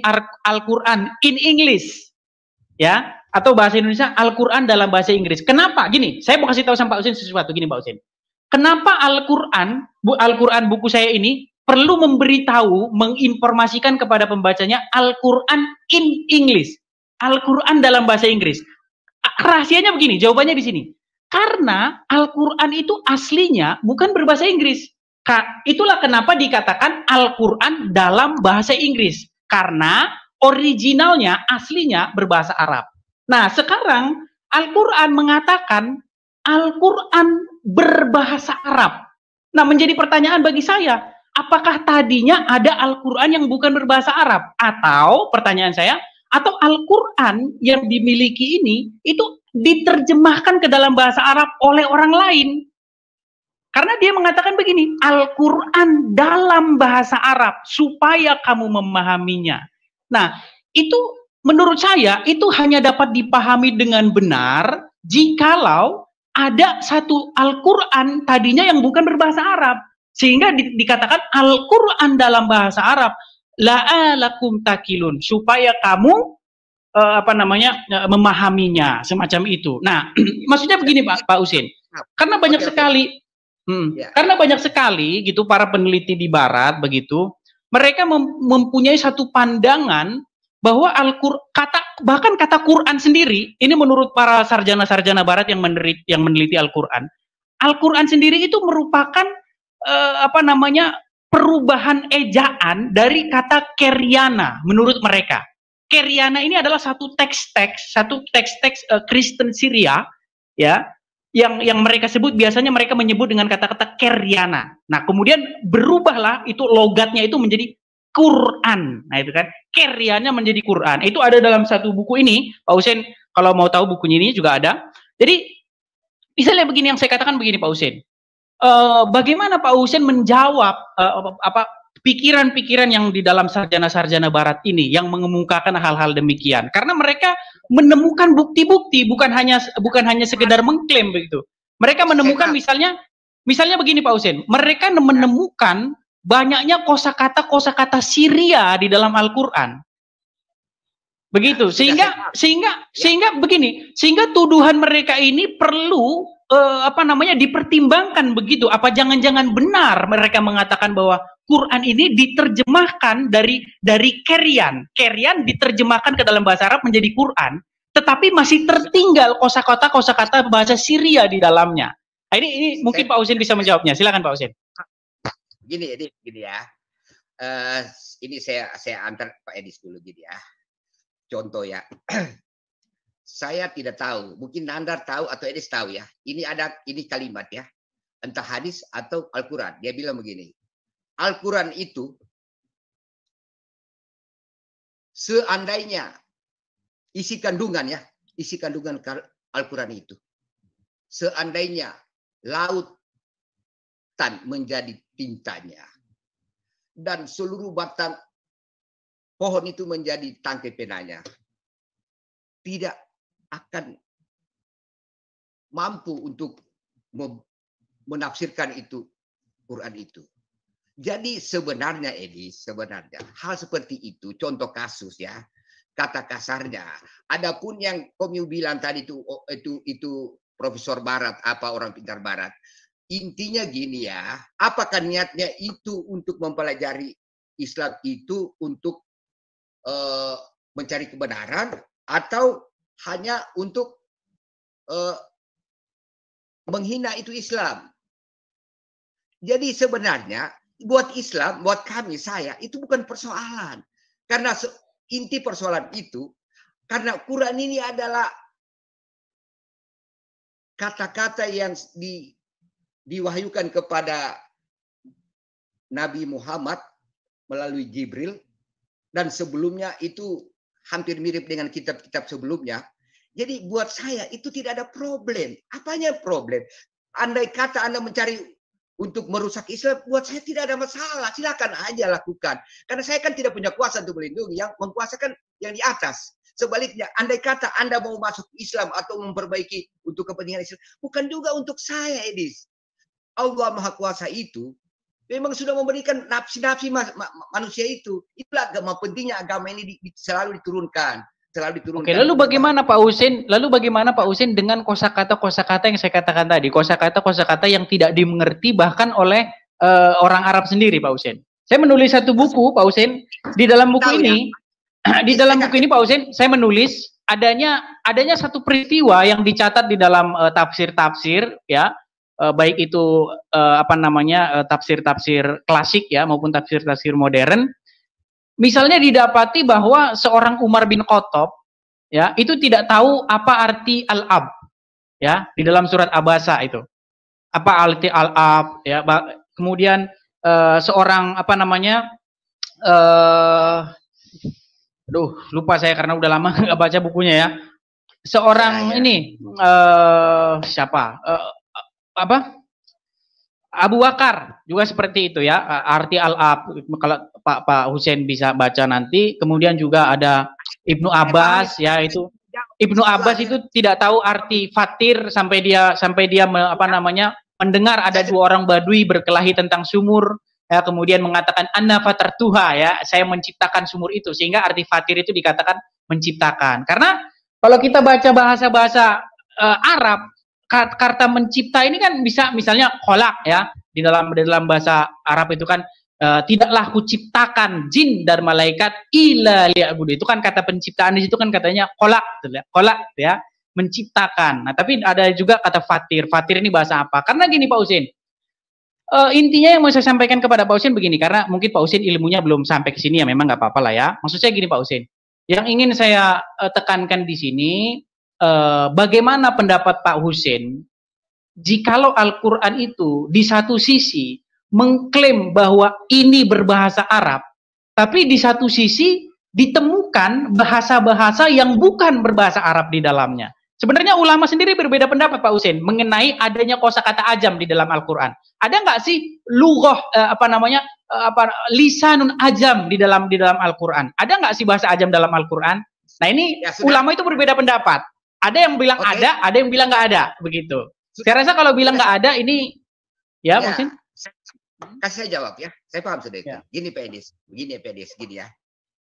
Al-Quran in English, ya, atau bahasa Indonesia Al-Quran dalam bahasa Inggris. Kenapa? Gini, saya mau kasih tahu sama Pak Husin sesuatu. Gini, Pak Husin. Kenapa Al-Quran buku saya ini perlu memberitahu, menginformasikan kepada pembacanya Al-Quran in English, Al-Quran dalam bahasa Inggris. Rahasianya begini, jawabannya di sini. Karena Al-Quran itu aslinya bukan berbahasa Inggris. Itulah kenapa dikatakan Al-Quran dalam bahasa Inggris. Karena originalnya, aslinya berbahasa Arab. Nah, sekarang Al-Quran mengatakan Al-Quran berbahasa Arab. Nah, menjadi pertanyaan bagi saya, apakah tadinya ada Al-Quran yang bukan berbahasa Arab? Atau, pertanyaan saya, atau Al-Quran yang dimiliki ini, itu diterjemahkan ke dalam bahasa Arab oleh orang lain? Karena dia mengatakan begini, Al-Quran dalam bahasa Arab, supaya kamu memahaminya. Nah, itu menurut saya, itu hanya dapat dipahami dengan benar, jikalau ada satu Al-Quran tadinya yang bukan berbahasa Arab. Sehingga dikatakan Al-Quran dalam bahasa Arab, la'alakum takilun, supaya kamu memahaminya, semacam itu. Nah, maksudnya begini Pak Husin, karena banyak sekali karena banyak sekali gitu para peneliti di barat begitu, mereka mempunyai satu pandangan bahwa bahkan kata Quran sendiri, ini menurut para sarjana-sarjana barat yang meneliti Al-Quran, Al-Quran sendiri itu merupakan perubahan ejaan dari kata Keryana menurut mereka. Keryana ini adalah satu teks-teks Kristen Syria, ya, yang mereka sebut, biasanya mereka menyebut dengan kata-kata Keryana. Nah, kemudian berubahlah itu logatnya itu menjadi Quran. Nah, itu kan Keryana menjadi Quran. Itu ada dalam satu buku ini, Pak Husin, kalau mau tahu bukunya ini juga ada. Jadi misalnya begini, yang saya katakan begini Pak Husin. Bagaimana Pak Husin menjawab pikiran-pikiran yang di dalam sarjana-sarjana barat ini yang mengemukakan hal-hal demikian? Karena mereka menemukan bukti-bukti, bukan hanya sekedar mengklaim begitu. Mereka menemukan misalnya begini Pak Husin, mereka menemukan banyaknya kosakata Syria di dalam Al-Qur'an. Begitu. Sehingga begini, sehingga tuduhan mereka ini perlu dipertimbangkan begitu. Apa jangan-jangan benar mereka mengatakan bahwa Quran ini diterjemahkan dari Keryan diterjemahkan ke dalam bahasa Arab menjadi Quran, tetapi masih tertinggal kosakata bahasa Syria di dalamnya. Nah, ini mungkin Pak Husin bisa menjawabnya. Silakan Pak Husin. Gini ya. Ini saya antar Pak Edis dulu gini ya. Contoh ya. Saya tidak tahu, mungkin Nandar tahu atau Edis tahu ya. Ini kalimat ya. Entah hadis atau Al-Quran. Dia bilang begini. Al-Quran itu seandainya isi kandungan Al-Quran itu seandainya lautan menjadi tintanya dan seluruh batang pohon itu menjadi tangkai penanya, tidak akan mampu untuk menafsirkan itu Quran itu. Jadi sebenarnya hal seperti itu, contoh kasus ya, kata kasarnya. Adapun yang kamu bilang tadi itu Profesor Barat, orang pintar Barat. Intinya gini ya, apakah niatnya itu untuk mempelajari Islam itu untuk mencari kebenaran atau hanya untuk menghina itu Islam? Jadi sebenarnya buat Islam, buat saya itu bukan persoalan. Karena inti persoalan itu, karena Quran ini adalah kata-kata yang diwahyukan kepada Nabi Muhammad melalui Jibril, dan sebelumnya itu hampir mirip dengan kitab-kitab sebelumnya. Jadi buat saya itu tidak ada problem. Apanya problem? Andai kata Anda mencari untuk merusak Islam, buat saya tidak ada masalah. Silakan aja lakukan. Karena saya kan tidak punya kuasa untuk melindungi, yang menguasakan yang di atas. Sebaliknya, andai kata Anda mau masuk Islam atau memperbaiki untuk kepentingan Islam, bukan juga untuk saya, Edis. Allah Maha Kuasa itu memang sudah memberikan nafsi-nafsi manusia itu. Itulah agama, pentingnya agama ini selalu diturunkan. Oke, lalu bagaimana Pak Husin? Dengan kosakata yang saya katakan tadi, kosakata yang tidak dimengerti bahkan oleh orang Arab sendiri, Pak Husin. Saya menulis satu buku, Pak Husin. Di dalam buku ini, Pak Husin, saya menulis adanya satu peristiwa yang dicatat di dalam tafsir-tafsir, ya, baik itu tafsir-tafsir klasik ya maupun tafsir-tafsir modern. Misalnya didapati bahwa seorang Umar bin Khattab ya itu tidak tahu apa arti al-ab ya di dalam surat Abasa itu. Apa arti al-ab ya. Kemudian seorang lupa saya karena udah lama nggak baca bukunya ya. Seorang Abu Bakar juga seperti itu ya, arti al-ab. Kalau Pak Husin bisa baca nanti. Kemudian juga ada Ibnu Abbas ya, itu Ibnu Abbas itu tidak tahu arti fatir sampai dia mendengar ada dua orang Badui berkelahi tentang sumur ya, kemudian mengatakan anna fatartuha ya, saya menciptakan sumur itu, sehingga arti fatir itu dikatakan menciptakan. Karena kalau kita baca bahasa-bahasa Arab, kata mencipta ini kan bisa misalnya kholak ya, di dalam bahasa Arab itu kan tidaklah kuciptakan jin dan malaikat illa liya'budu. Itu kan kata penciptaan di situ kan katanya kholak ya, menciptakan. Nah, tapi ada juga kata fatir. Fatir ini bahasa apa? Karena gini Pak Husin, intinya yang mau saya sampaikan kepada Pak Husin begini, karena mungkin Pak Husin ilmunya belum sampai ke sini ya, memang nggak apa-apa lah ya. Maksud saya gini Pak Husin, yang ingin saya tekankan di sini, bagaimana pendapat Pak Husin jikalau Al-Quran itu di satu sisi mengklaim bahwa ini berbahasa Arab, tapi di satu sisi ditemukan bahasa-bahasa yang bukan berbahasa Arab di dalamnya. Sebenarnya ulama sendiri berbeda pendapat Pak Husin mengenai adanya kosakata ajam di dalam Al-Quran. Ada nggak sih lughah lisanun ajam di dalam Al-Quran? Ada nggak sih bahasa ajam dalam Al-Quran? Nah ini ya, ulama itu berbeda pendapat. Ada yang bilang ada yang bilang nggak ada, begitu. Saya rasa kalau bilang nggak ada ini, ya Pak Husin. Kasih saya jawab ya. Saya paham sudah itu. Ya. Gini Pak Edis, gini ya.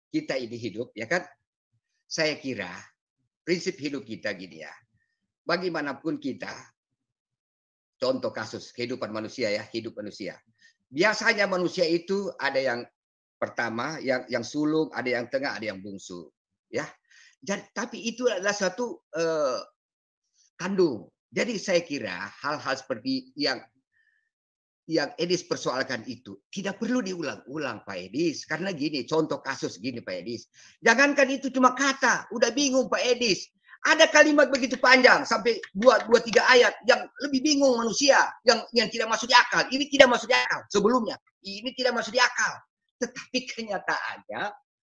Kita ini hidup ya kan. Saya kira prinsip hidup kita gini ya. Bagaimanapun kita, contoh kasus kehidupan manusia ya, hidup manusia. Biasanya manusia itu ada yang pertama, yang sulung, ada yang tengah, ada yang bungsu, ya. Jadi, tapi itu adalah satu kandung. Jadi saya kira hal-hal seperti yang Edis persoalkan itu tidak perlu diulang-ulang Pak Edis. Karena gini, contoh kasus gini Pak Edis. Jangankan itu cuma kata, udah bingung Pak Edis. Ada kalimat begitu panjang sampai 2-3 ayat yang lebih bingung manusia, yang tidak masuk di akal. Ini tidak masuk di akal sebelumnya. Ini tidak masuk di akal. Tetapi kenyataannya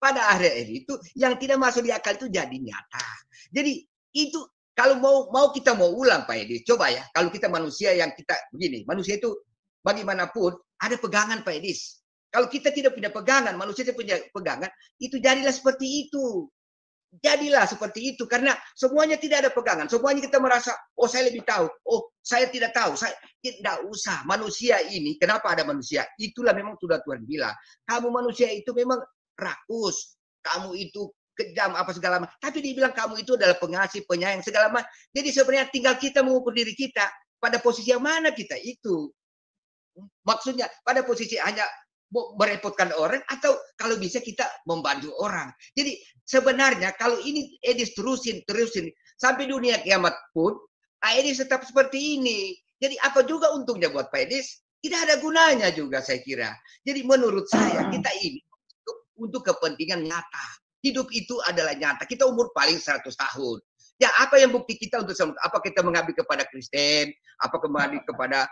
pada akhir itu yang tidak masuk di akal itu jadi nyata. Jadi itu kalau mau kita mau ulang Pak Edis, coba ya, kalau kita manusia yang kita begini, manusia itu bagaimanapun ada pegangan Pak Edis. Kalau kita tidak punya pegangan, manusia tidak punya pegangan, itu jadilah seperti itu. Jadilah seperti itu karena semuanya tidak ada pegangan. Semuanya kita merasa, oh saya lebih tahu, oh saya tidak tahu. Saya tidak usah. Manusia ini, kenapa ada manusia? Itulah memang sudah Tuhan bilang. Kamu manusia itu memang rakus. Kamu itu kejam apa segala macam. Tapi dibilang kamu itu adalah pengasih, penyayang segala macam. Jadi sebenarnya tinggal kita mengukur diri kita pada posisi yang mana kita itu. Maksudnya pada posisi hanya merepotkan orang atau kalau bisa kita membantu orang. Jadi sebenarnya kalau ini Edis terusin sampai dunia kiamat pun Edis tetap seperti ini. Jadi apa juga untungnya buat Pak Edis? Tidak ada gunanya juga saya kira. Jadi menurut saya kita ini untuk kepentingan nyata. Hidup itu adalah nyata. Kita umur paling 100 tahun. Ya apa yang bukti kita untuk apa kita mengabdi kepada Kristen, apa mengabdi kepada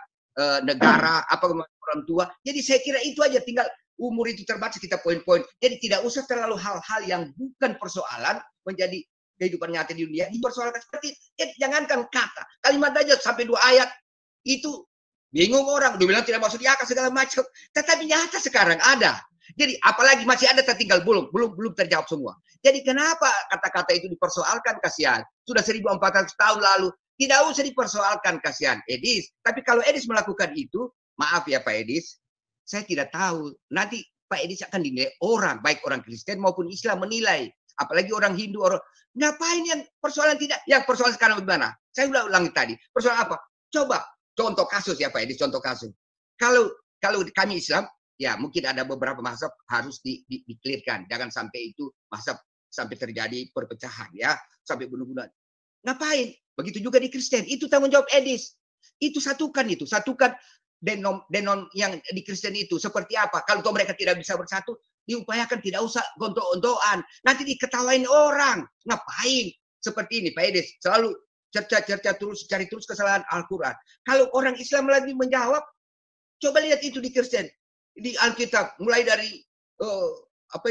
negara, apa orang tua. Jadi saya kira itu aja, tinggal umur itu terbatas kita poin-poin. Jadi tidak usah terlalu hal-hal yang bukan persoalan menjadi kehidupan nyata di dunia dipersoalkan seperti jangankan kata, kalimat aja sampai 2 ayat itu bingung orang, dibilang tidak masuk di akal segala macam. Tetapi nyata sekarang ada. Jadi apalagi masih ada tertinggal belum terjawab semua. Jadi kenapa kata-kata itu dipersoalkan, kasihan. Sudah 1400 tahun lalu. Tidak usah dipersoalkan, kasihan Edis. Tapi kalau Edis melakukan itu, maaf ya Pak Edis, Saya tidak tahu. Nanti Pak Edis akan dinilai orang, baik orang Kristen maupun Islam menilai. Apalagi orang Hindu, orang ngapain yang persoalan tidak? Yang persoalan sekarang bagaimana? Saya udah ulangi tadi. Persoalan apa? Coba contoh kasus ya Pak Edis, contoh kasus. Kalau kami Islam, ya mungkin ada beberapa mazhab harus di-clearkan. Jangan sampai itu mazhab sampai terjadi perpecahan ya, sampai bunuh-bunuhan. Ngapain? Begitu juga di Kristen. Itu tanggung jawab Edis. Itu satukan denom yang di Kristen itu seperti apa. Kalau mereka tidak bisa bersatu, diupayakan tidak usah gontok-gontokan. Nanti diketawain orang. Ngapain? Seperti ini Pak Edis. Selalu cerca terus, cari terus kesalahan Al-Quran. Kalau orang Islam lagi menjawab, coba lihat itu di Kristen. Di Alkitab. Mulai dari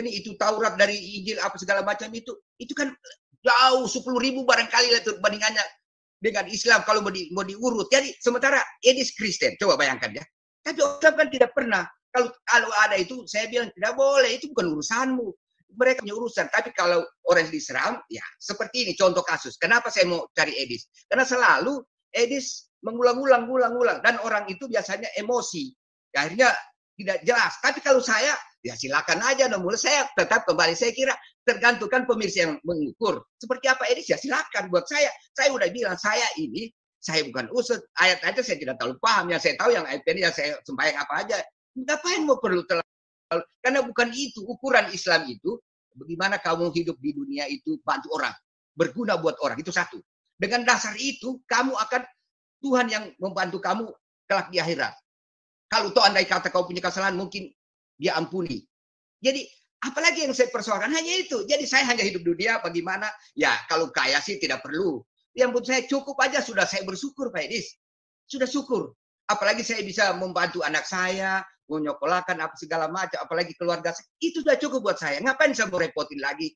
itu Taurat, dari Injil, apa segala macam itu kan jauh 10.000 barangkali lah perbandingannya dengan Islam kalau mau diurut. Jadi sementara Edis Kristen, coba bayangkan ya. Tapi Islam kan tidak pernah. Kalau ada itu, saya bilang tidak boleh. Itu bukan urusanmu. Mereka punya urusan. Tapi kalau orang diserang, ya seperti ini contoh kasus. Kenapa saya mau cari Edis? Karena selalu Edis mengulang-ulang. Dan orang itu biasanya emosi. Akhirnya tidak jelas. Tapi kalau saya, ya silakan aja. Namun saya tetap kembali. Saya kira tergantungkan pemirsa yang mengukur. Seperti apa Edis, ya silakan. Buat saya udah bilang, saya bukan usut. Ayat aja saya tidak terlalu paham. Yang saya tahu yang ayat ini, yang saya sembahyang apa aja. Ngapain mau perlu terlalu? Karena bukan itu. Ukuran Islam itu, bagaimana kamu hidup di dunia itu, bantu orang. Berguna buat orang. Itu satu. Dengan dasar itu, kamu akan, Tuhan yang membantu kamu kelak di akhirat. Kalau toh andai kata kau punya kesalahan, mungkin dia ampuni. Jadi, apalagi yang saya persoalkan, hanya itu. Jadi saya hanya hidup dunia, bagaimana? Ya, kalau kaya sih tidak perlu. Yang menurut saya cukup aja, sudah saya bersyukur, Pak Edis. Sudah syukur. Apalagi saya bisa membantu anak saya, menyekolahkan apa segala macam, apalagi keluarga saya. Itu sudah cukup buat saya. Ngapain saya mau repotin lagi?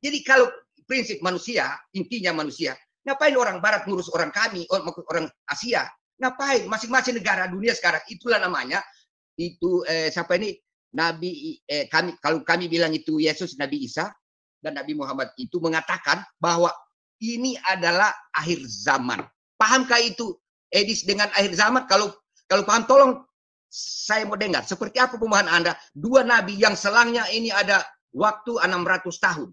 Jadi kalau prinsip manusia, intinya manusia, ngapain orang Barat ngurus orang kami, orang Asia? Ngapain? Masing-masing negara dunia sekarang, itulah namanya. Itu siapa ini? Kalau kami bilang itu Yesus, Nabi Isa dan Nabi Muhammad itu mengatakan bahwa ini adalah akhir zaman. Pahamkah itu Edis dengan akhir zaman? Kalau paham, tolong saya mau dengar. Seperti apa pemahaman Anda? Dua nabi yang selangnya ini ada waktu 600 tahun.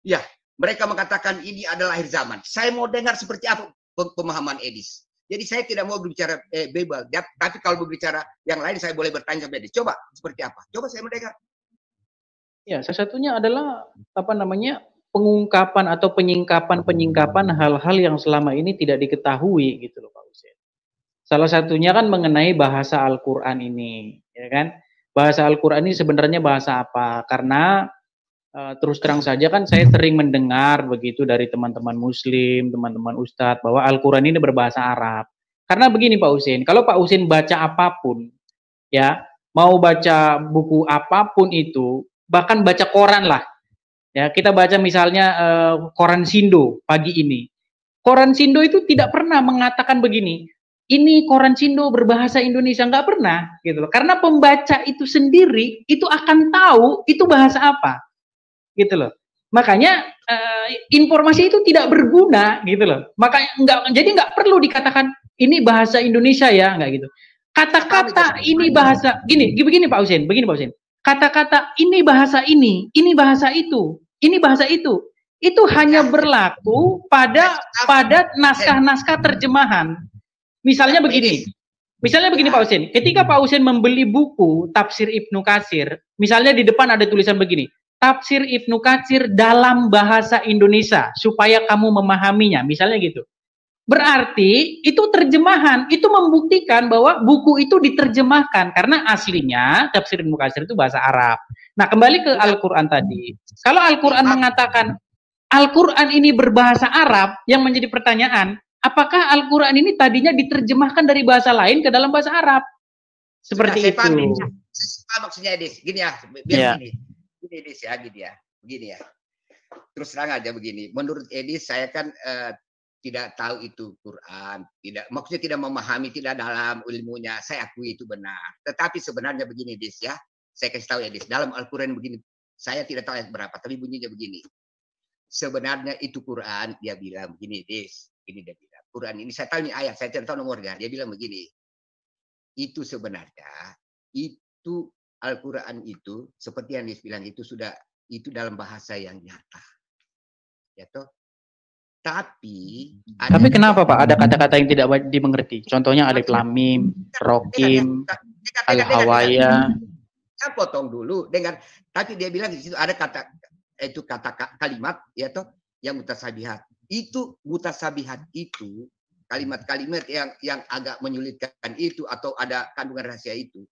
Ya, mereka mengatakan ini adalah akhir zaman. Saya mau dengar seperti apa pemahaman Edis. Jadi saya tidak mau berbicara bebal, tapi kalau berbicara yang lain saya boleh bertanya sama Edis. Coba seperti apa? Coba saya mendengar. Ya, salah satunya adalah pengungkapan atau penyingkapan hal-hal yang selama ini tidak diketahui gitu loh Pak Husein. Salah satunya kan mengenai bahasa Al-Qur'an ini, ya kan? Bahasa Al-Qur'an ini sebenarnya bahasa apa? Karena terus terang saja kan saya sering mendengar begitu dari teman-teman muslim, teman-teman ustadz, bahwa Al-Quran ini berbahasa Arab. Karena begini Pak Husein, kalau Pak Husein baca apapun, ya, mau baca buku apapun itu, bahkan baca koran lah, ya, kita baca misalnya koran Sindo pagi ini. Koran Sindo itu tidak pernah mengatakan begini, ini koran Sindo berbahasa Indonesia, nggak pernah, gitu loh. Karena pembaca itu sendiri, itu akan tahu itu bahasa apa. Gitu loh. Makanya informasi itu tidak berguna gitu loh. Makanya nggak perlu dikatakan ini bahasa Indonesia ya, nggak gitu. Kata-kata ini bahasa begini Pak Husein, begini Pak Husein. Kata-kata ini bahasa ini bahasa itu, ini bahasa itu hanya berlaku pada naskah-naskah terjemahan. Misalnya begini Pak Husein, ketika Pak Husein membeli buku Tafsir Ibnu Katsir, misalnya di depan ada tulisan begini, Tafsir Ibnu Katsir dalam bahasa Indonesia supaya kamu memahaminya, misalnya gitu. Berarti itu terjemahan, itu membuktikan bahwa buku itu diterjemahkan karena aslinya Tafsir Ibnu Katsir itu bahasa Arab. Nah, kembali ke Al-Qur'an tadi. Kalau Al-Qur'an mengatakan Al-Qur'an ini berbahasa Arab, yang menjadi pertanyaan, apakah Al-Qur'an ini tadinya diterjemahkan dari bahasa lain ke dalam bahasa Arab? Seperti itu. Saya maksudnya Edis, gini ya, biar gini. Begini ya. Terus terang aja begini. Menurut Edis, saya kan tidak tahu itu Quran, maksudnya tidak memahami, tidak dalam ilmunya. Saya akui itu benar. Tetapi sebenarnya begini, Edis ya. Saya kasih tahu Edis, dalam Al-Quran begini. Saya tidak tahu ayat berapa, tapi bunyinya begini. Sebenarnya itu Quran, dia bilang begini, Edis. Ini dia bilang. Quran ini saya tahu ini ayat, saya tidak tahu nomornya. Dia bilang begini. itu sebenarnya itu Al-Quran itu seperti yang dibilang itu sudah itu dalam bahasa yang nyata, ya toh. Tapi kenapa Pak ada kata-kata yang tidak dimengerti? Contohnya alif lam mim, rokim, al-hawaya. Saya potong dulu dengan tapi dia bilang di situ ada kata kalimat ya toh yang mutasabihat. Itu mutasabihat itu kalimat-kalimat yang agak menyulitkan itu atau ada kandungan rahasia itu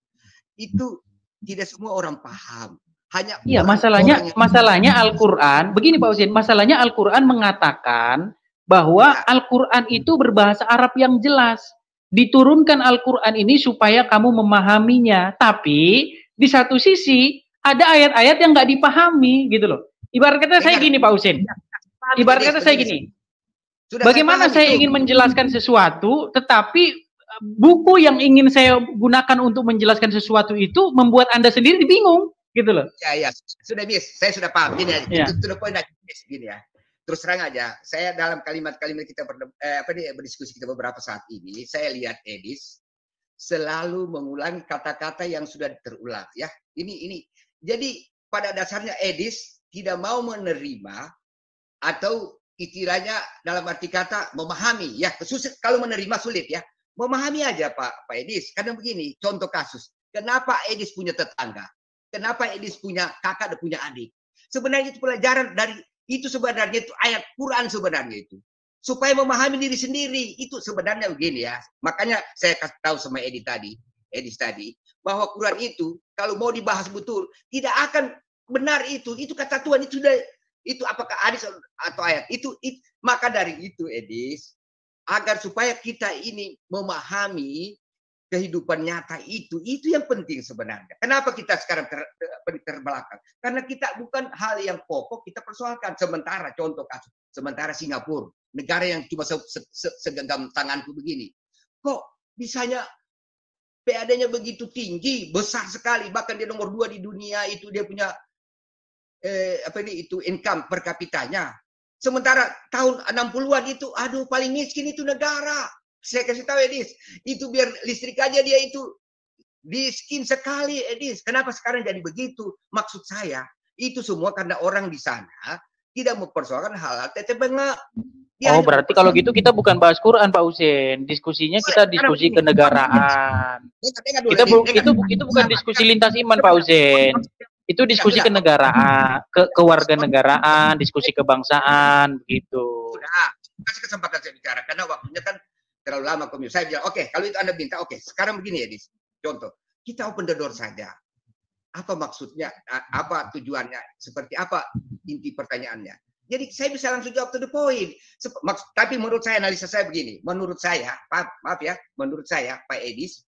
tidak semua orang paham. Hanya iya, masalahnya Al-Quran, begini Pak Husin, masalahnya Al-Quran mengatakan bahwa Al-Quran itu berbahasa Arab yang jelas. Diturunkan Al-Quran ini supaya kamu memahaminya. Tapi di satu sisi ada ayat-ayat yang nggak dipahami gitu loh. Ibarat kata saya gini Pak Husin. Ibarat kata saya gini. Bagaimana saya ingin menjelaskan sesuatu, tetapi buku yang ingin saya gunakan untuk menjelaskan sesuatu itu membuat Anda sendiri bingung. Gitu loh. Ya, sudah bis. Saya sudah paham. Gini ya. Itu the point gini ya. Terus terang aja, saya dalam kalimat-kalimat kita berdiskusi kita beberapa saat ini, saya lihat Edis selalu mengulangi kata-kata yang sudah terulang ya. Ini. Jadi pada dasarnya Edis tidak mau menerima atau istilahnya dalam arti kata memahami ya. Kalau menerima sulit ya. Memahami aja Pak Edis. Karena begini, contoh kasus. Kenapa Edis punya tetangga? Kenapa Edis punya kakak dan punya adik? Sebenarnya itu pelajaran dari itu sebenarnya itu ayat Quran sebenarnya itu. Supaya memahami diri sendiri. Itu sebenarnya begini ya. Makanya saya kasih tahu sama Edis tadi bahwa Quran itu kalau mau dibahas betul tidak akan benar itu. Itu kata Tuhan itu apakah hadis atau ayat? Maka dari itu Edis agar supaya kita ini memahami kehidupan nyata itu yang penting sebenarnya. Kenapa kita sekarang terbelakang? Karena kita bukan hal yang pokok kita persoalkan. Sementara Singapura, negara yang cuma segenggam tanganku begini, kok bisanya PAD-nya begitu tinggi, besar sekali, bahkan dia nomor 2 di dunia itu dia punya income per kapitanya. Sementara tahun 60-an itu, aduh paling miskin itu negara. Saya kasih tahu Edis, itu biar listrik aja dia itu miskin sekali Edis. Kenapa sekarang jadi begitu? Maksud saya, itu semua karena orang di sana tidak mempersoalkan hal-hal tetebengak. Oh, berarti kalau gitu kita bukan bahas Quran Pak Husin. Diskusinya kita diskusi kenegaraan. Itu bukan diskusi lintas iman Pak Husin. Itu diskusi kenegaraan, kewarganegaraan, diskusi kebangsaan begitu. Sudah, kasih kesempatan saya bicara karena waktunya kan terlalu lama komisi. Saya bilang, oke, kalau itu Anda minta, oke. Sekarang begini ya, contoh. Kita open the door saja. Apa maksudnya? Apa tujuannya? Seperti apa inti pertanyaannya? Jadi saya bisa langsung jawab to the point. Tapi menurut saya, analisa saya begini. Menurut saya, maaf ya, menurut saya, Pak Edis,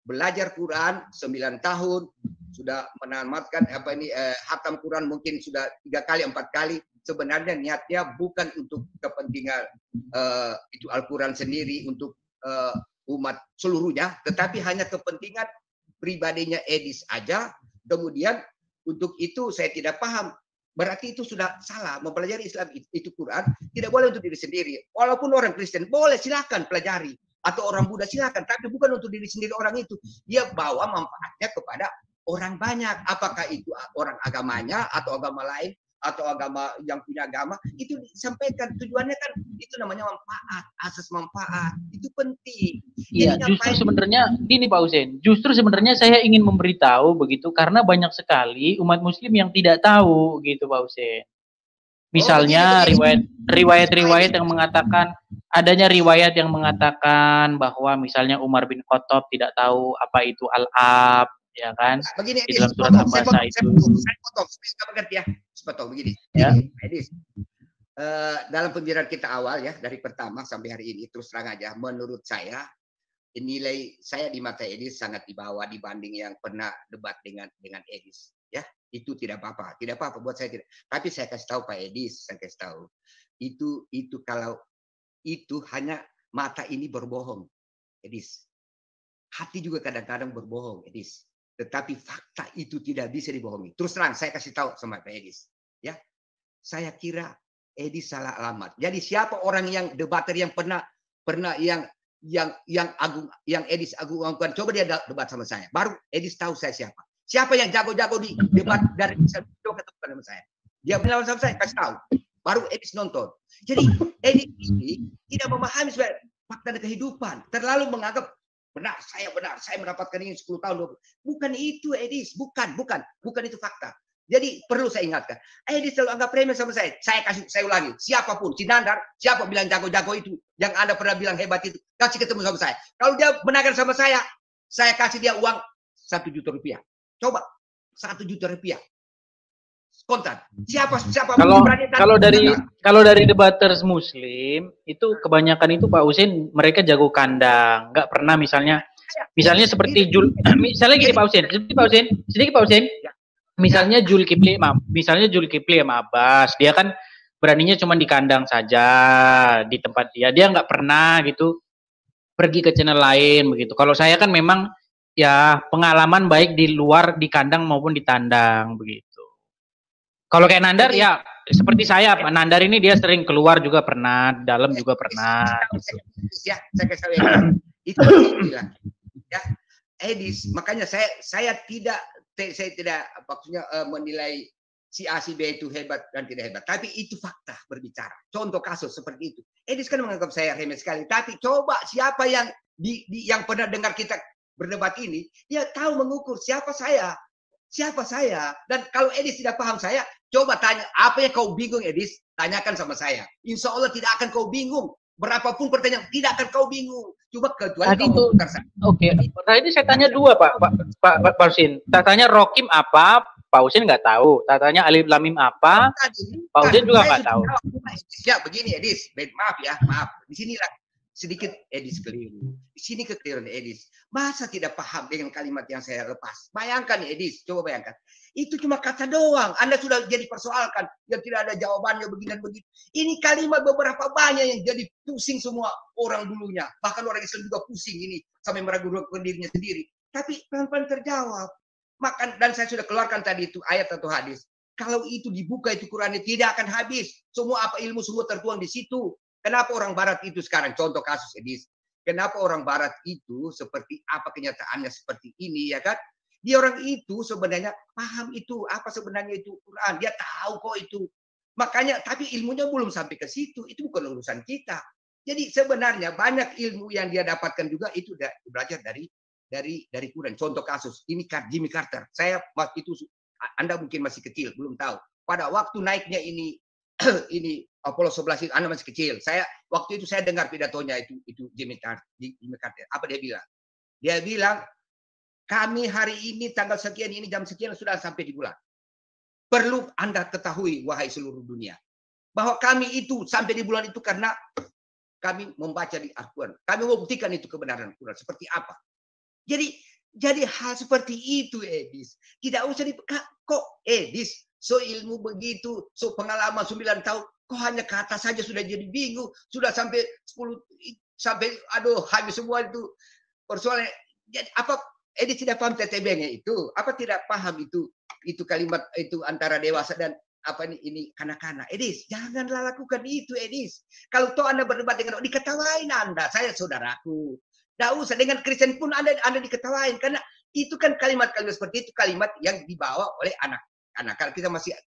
belajar Quran 9 tahun, sudah menamatkan hatam Quran mungkin sudah 3 kali, 4 kali. Sebenarnya niatnya bukan untuk kepentingan itu Al-Quran sendiri untuk umat seluruhnya, tetapi hanya kepentingan pribadinya Edis aja. Kemudian untuk itu saya tidak paham. Berarti itu sudah salah. Mempelajari Islam itu Quran tidak boleh untuk diri sendiri. Walaupun orang Kristen boleh silakan pelajari. Atau orang Buddha silakan. Tapi bukan untuk diri sendiri orang itu. Dia bawa manfaatnya kepada orang banyak. Apakah itu orang agamanya atau agama lain. Atau agama yang punya agama. Itu disampaikan. Tujuannya kan itu namanya manfaat. Asas manfaat. Itu penting. Iya, justru sebenarnya gini Pak Husin. Justru sebenarnya saya ingin memberitahu begitu. Karena banyak sekali umat muslim yang tidak tahu gitu Pak Husin. Misalnya riwayat-riwayat yang mengatakan adanya riwayat yang mengatakan bahwa misalnya Umar bin Khattab tidak tahu apa itu al-ab, ya kan? Begini, di dalam surat Al-Baqarah itu. Saya potong begini. Ya. Edis, dalam pembicaraan kita awal ya dari pertama sampai hari ini terus terang aja, menurut saya nilai saya di mata Edis sangat di bawah dibanding yang pernah debat dengan Edis. Ya, itu tidak apa-apa buat saya tidak. Tapi saya kasih tahu Pak Edis, saya kasih tahu itu kalau itu hanya mata ini berbohong, Edis. Hati juga kadang-kadang berbohong, Edis. Tetapi fakta itu tidak bisa dibohongi. Terus terang saya kasih tahu sama Pak Edis, ya. Saya kira Edis salah alamat. Jadi siapa orang yang debater yang pernah yang yang Edis agung-agungkan. Coba dia debat sama saya. Baru Edis tahu saya siapa. Siapa yang jago-jago di debat dari coba ketemu sama saya. Dia melawan sama saya, kasih tahu. Baru Edis nonton. Jadi Edis ini tidak memahami fakta dan kehidupan. Terlalu menganggap benar, saya mendapatkan ini 10 tahun. 20. Bukan itu Edis, bukan itu fakta. Jadi perlu saya ingatkan, Edis selalu anggap remeh sama saya. Saya ulangi, siapapun, Cinandar, siapa bilang jago-jago itu, yang Anda pernah bilang hebat itu, kasih ketemu sama saya. Kalau dia menangkan sama saya kasih dia uang 1 juta rupiah. Coba 1 juta rupiah. Kontan. Siapa kalau dari debaters Muslim itu kebanyakan itu Pak Husin mereka jago kandang, nggak pernah misalnya seperti misalnya gini Pak Husin, misalnya Zulkifli sama Abbas, dia kan beraninya cuma di kandang saja di tempat dia nggak pernah gitu pergi ke channel lain begitu. Kalau saya kan memang ya pengalaman baik di luar, di kandang maupun di tandang begitu. Kalau kayak Nandar ya seperti saya, Pak Nandar ini dia sering keluar juga pernah, dalam juga pernah. Ya, saya kasih tahu itu bilang. Ya, Edis, makanya saya tidak maksudnya menilai si A si B itu hebat dan tidak hebat, tapi itu fakta berbicara. Contoh kasus seperti itu. Edis kan menganggap saya remeh sekali, tapi coba siapa yang yang pernah dengar kita berdebat ini, dia tahu mengukur siapa saya. Dan kalau Edis tidak paham saya, coba tanya, apa yang kau bingung Edis? Tanyakan sama saya. Insya Allah tidak akan kau bingung. Berapapun pertanyaan, tidak akan kau bingung. Coba kecuali tadi kau memutar saya. Oke. Tadi saya tanya dua Pak Husin. Tanya Rokim apa? Pak Husin nggak tahu. Tanya Alif Lamim apa? Pak Husin juga nggak tahu. Ya begini Edis, maaf. Di sinilah sedikit Edis keliru. Di sini kekeliruan Edis. Masa tidak paham dengan kalimat yang saya lepas? Bayangkan Edis, coba bayangkan. Itu cuma kata doang. Anda sudah jadi persoalkan yang tidak ada jawabannya begini dan begitu. Ini kalimat beberapa banyak yang jadi pusing semua orang dulunya. Bahkan orang Islam juga pusing ini sampai meragukan dirinya sendiri. Tapi pelan-pelan terjawab. Dan saya sudah keluarkan tadi itu ayat atau hadis. Kalau itu dibuka itu Qurannya tidak akan habis. Semua ilmu semua tertuang di situ. Kenapa orang Barat itu sekarang contoh kasus Edis? Kenapa orang Barat itu seperti apa kenyataannya seperti ini ya kan? Dia orang itu sebenarnya paham itu apa sebenarnya itu Quran. Dia tahu kok itu. Makanya tapi ilmunya belum sampai ke situ. Itu bukan urusan kita. Jadi sebenarnya banyak ilmu yang dia dapatkan juga itu belajar dari Quran. Contoh kasus ini Jimmy Carter. Saya waktu itu Anda mungkin masih kecil, belum tahu. Pada waktu naiknya ini Apollo 11 itu Anda masih kecil. Waktu itu saya dengar pidatonya itu Jimmy Carter. Apa dia bilang? Dia bilang kami hari ini tanggal sekian ini jam sekian sudah sampai di bulan. Perlu Anda ketahui wahai seluruh dunia bahwa kami itu sampai di bulan itu karena kami membaca di Al-Quran. Kami membuktikan itu kebenaran Al-Quran seperti apa. Jadi hal seperti itu Edis. Tidak usah kok Edis so ilmu begitu, so pengalaman 9 tahun kok hanya kata saja sudah jadi bingung, sudah sampai 10 sampai habis semua itu persoalan. Jadi apa Edis tidak paham TTB-nya itu? Apa tidak paham itu kalimat itu antara dewasa dan apa ini kanak-kanak? Edis, janganlah lakukan itu, Edis. Kalau toh Anda berdebat dengan diketawain Anda, saya saudaraku. Tidak usah dengan Kristen pun Anda diketawain karena itu kan kalimat-kalimat seperti itu kalimat yang dibawa oleh anak-anak. Kita masih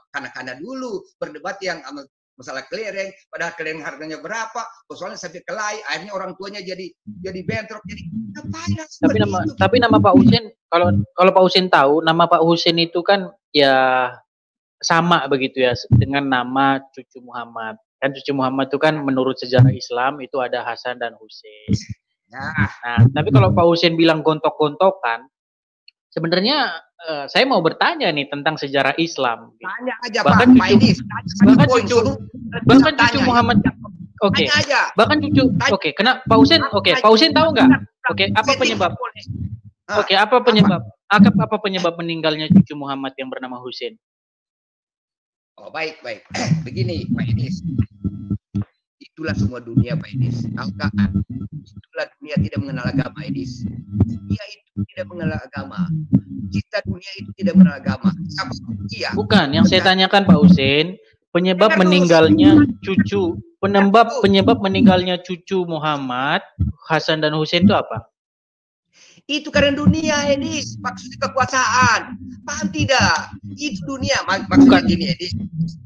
kanak-kanak dulu berdebat yang masalah kelereng, padahal kelereng harganya berapa, soalnya sampai kelai, akhirnya orang tuanya jadi bentrok, jadi ngapain? Tapi nama Pak Husin, kalau Pak Husin tahu, nama Pak Husin itu kan ya sama begitu ya dengan nama cucu Muhammad. Kan cucu Muhammad itu kan menurut sejarah Islam itu ada Hasan dan Husin. Nah, tapi kalau Pak Husin bilang gontok-gontokan, sebenarnya saya mau bertanya nih tentang sejarah Islam. Tanya aja bahkan Pak Edis. Bahkan cucu Muhammad. Oke. Bahkan cucu. Oke. Kena Pak Husin. Oke. Pak Husin tahu nggak? Oke. Apa penyebab? Oke. Apa penyebab? Apa penyebab meninggalnya cucu Muhammad yang bernama Husin? Oh baik. Begini Pak Edis. Itulah semua dunia Pak Edis. Tahukah? Itulah dunia tidak mengenal agama Edis. Dunia itu tidak mengenal agama. Kita dunia itu tidak mengenal agama. Iya. Bukan, yang saya tanyakan Pak Husin, penyebab meninggalnya cucu Muhammad, Hasan dan Husain itu apa? Itu karena dunia, Edis. Maksudnya kekuasaan. Paham tidak? Itu dunia. Maksudnya gini, Edis.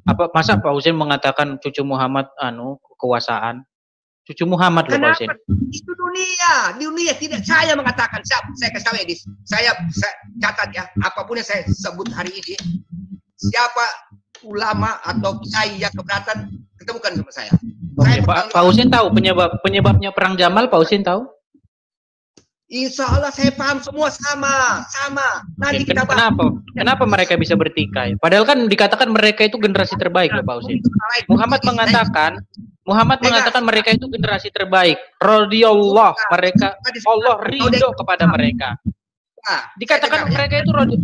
Apa masa Pak Husain mengatakan cucu Muhammad kekuasaan? Cucu Muhammad loh Pak Husain. Itu dunia. Dunia tidak saya mengatakan. Saya kasih tahu, Edis. Saya catat ya. Apapun yang saya sebut hari ini. Siapa ulama atau kiai yang keberatan, ketemukan sama saya. Oke, Pak Husain tahu penyebabnya perang Jamal, Pak Husain tahu? Insya Allah saya paham semua sama. Nanti kita bahas. Kenapa mereka bisa bertikai? Padahal kan dikatakan mereka itu generasi terbaik loh Pak Husain. Muhammad mengatakan mereka itu generasi terbaik. Radhiyallahu mereka, Allah ridho kepada mereka. Dikatakan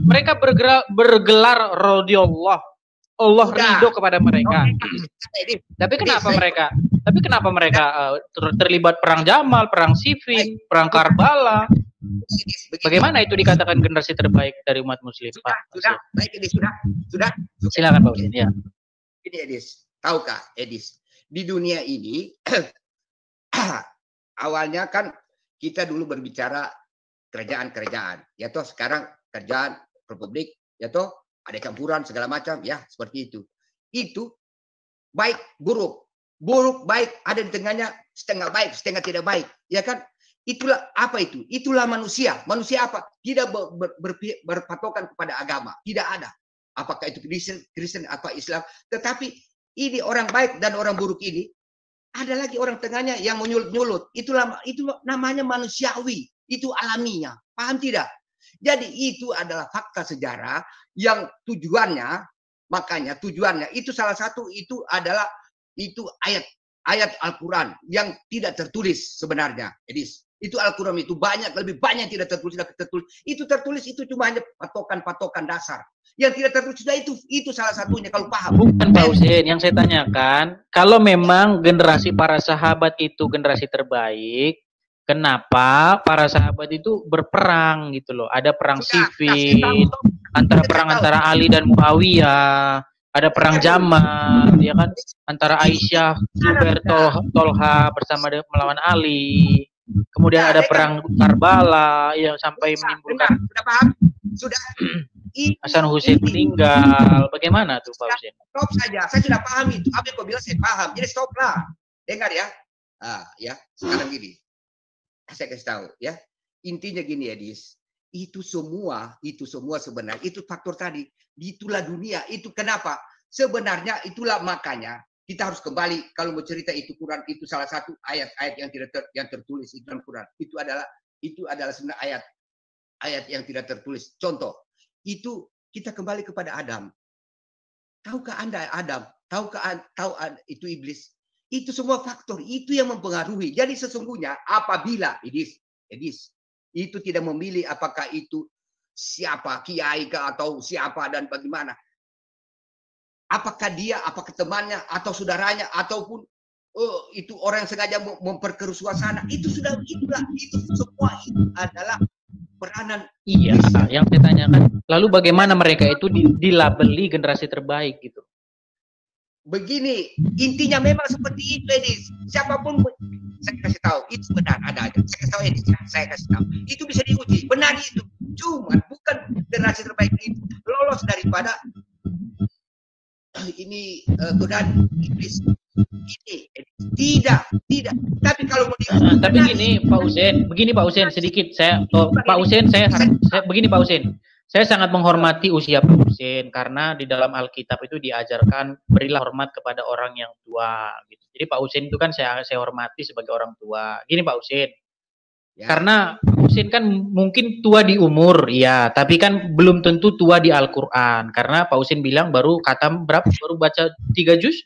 mereka bergelar radhiyallahu, Allah ridho kepada mereka. Tapi kenapa mereka terlibat perang Jamal, perang Siffin, perang Karbala? Bagaimana itu dikatakan generasi terbaik dari umat Muslim, Pak? Sudah. Silakan Pak Husain. Ya. Ini Edis, tahukah Edis? Di dunia ini awalnya kan kita dulu berbicara kerajaan, ya toh sekarang kerajaan republik, ya toh ada campuran segala macam, ya seperti itu. Itu baik buruk baik, ada di tengahnya setengah baik setengah tidak baik, ya kan? Itulah apa itu? Itulah manusia. Manusia apa? Tidak berpatokan kepada agama, tidak ada. Apakah itu Kristen apa Islam? Tetapi ini orang baik dan orang buruk ini ada lagi orang tengahnya yang menyulut-nyulut. Itu namanya manusiawi. Itu alaminya. Paham tidak? Jadi itu adalah fakta sejarah yang tujuannya itu salah satu itu adalah itu ayat Al-Quran yang tidak tertulis sebenarnya. Edis. Itu Al-Quran itu lebih banyak tidak tertulis. Itu tertulis itu cuma hanya patokan dasar. Yang tidak tertulis sudah itu salah satunya kalau paham. Bukan Pak Husain, yang saya tanyakan, kalau memang generasi para sahabat itu generasi terbaik, kenapa para sahabat itu berperang gitu loh? Ada perang Siffin, antara Ali dan Muawiyah, ada perang Jamal, ya kan? Antara Aisyah, Zubair, Tolha bersama melawan Ali. Kemudian ada perang Karbala yang sampai menimbulkan sudah paham? Sudah. Hasan Husain meninggal. Bagaimana tuh Pak Husain? Stop saja. Saya sudah paham itu. Apa yang kau bilang saya paham. Jadi stoplah. Dengar ya. Ya. Sekarang gini. Saya kasih tahu ya. Intinya gini Edis. Itu semua sebenarnya itu faktor tadi. Itulah dunia. Itu kenapa? Sebenarnya itulah makanya kita harus kembali kalau mau cerita itu Quran itu salah satu ayat-ayat yang tertulis itu dalam Quran. Itu adalah sebenarnya ayat yang tidak tertulis. Contoh, itu kita kembali kepada Adam. Tahukah Anda Adam? Tahu itu iblis? Itu semua faktor itu yang mempengaruhi. Jadi sesungguhnya apabila Edis itu tidak memilih apakah itu siapa kiai atau siapa dan bagaimana. Apakah apakah temannya atau saudaranya ataupun itu orang yang sengaja memperkeruh suasana, itu semua itu adalah peranan. Iya, yang saya tanyakan. Lalu bagaimana mereka itu dilabeli generasi terbaik gitu? Begini, intinya memang seperti itu, Edis. Siapapun saya kasih tahu, itu benar ada aja. Saya kasih tahu Edis, saya kasih tahu. Itu bisa diuji, benar itu. Cuma bukan generasi terbaik itu lolos daripada ini godaan iblis. Ini tidak. Tapi kalau mau tapi begini Pak Husain sedikit Pak Husain saya sangat menghormati usia Pak Husain karena di dalam Alkitab itu diajarkan berilah hormat kepada orang yang tua gitu. Jadi Pak Husain itu kan saya hormati sebagai orang tua. Gini Pak Husain. Ya. Karena Pak Husain kan mungkin tua di umur, ya, tapi kan belum tentu tua di Al-Quran. Karena Pak Husain bilang baru baca 3 juz.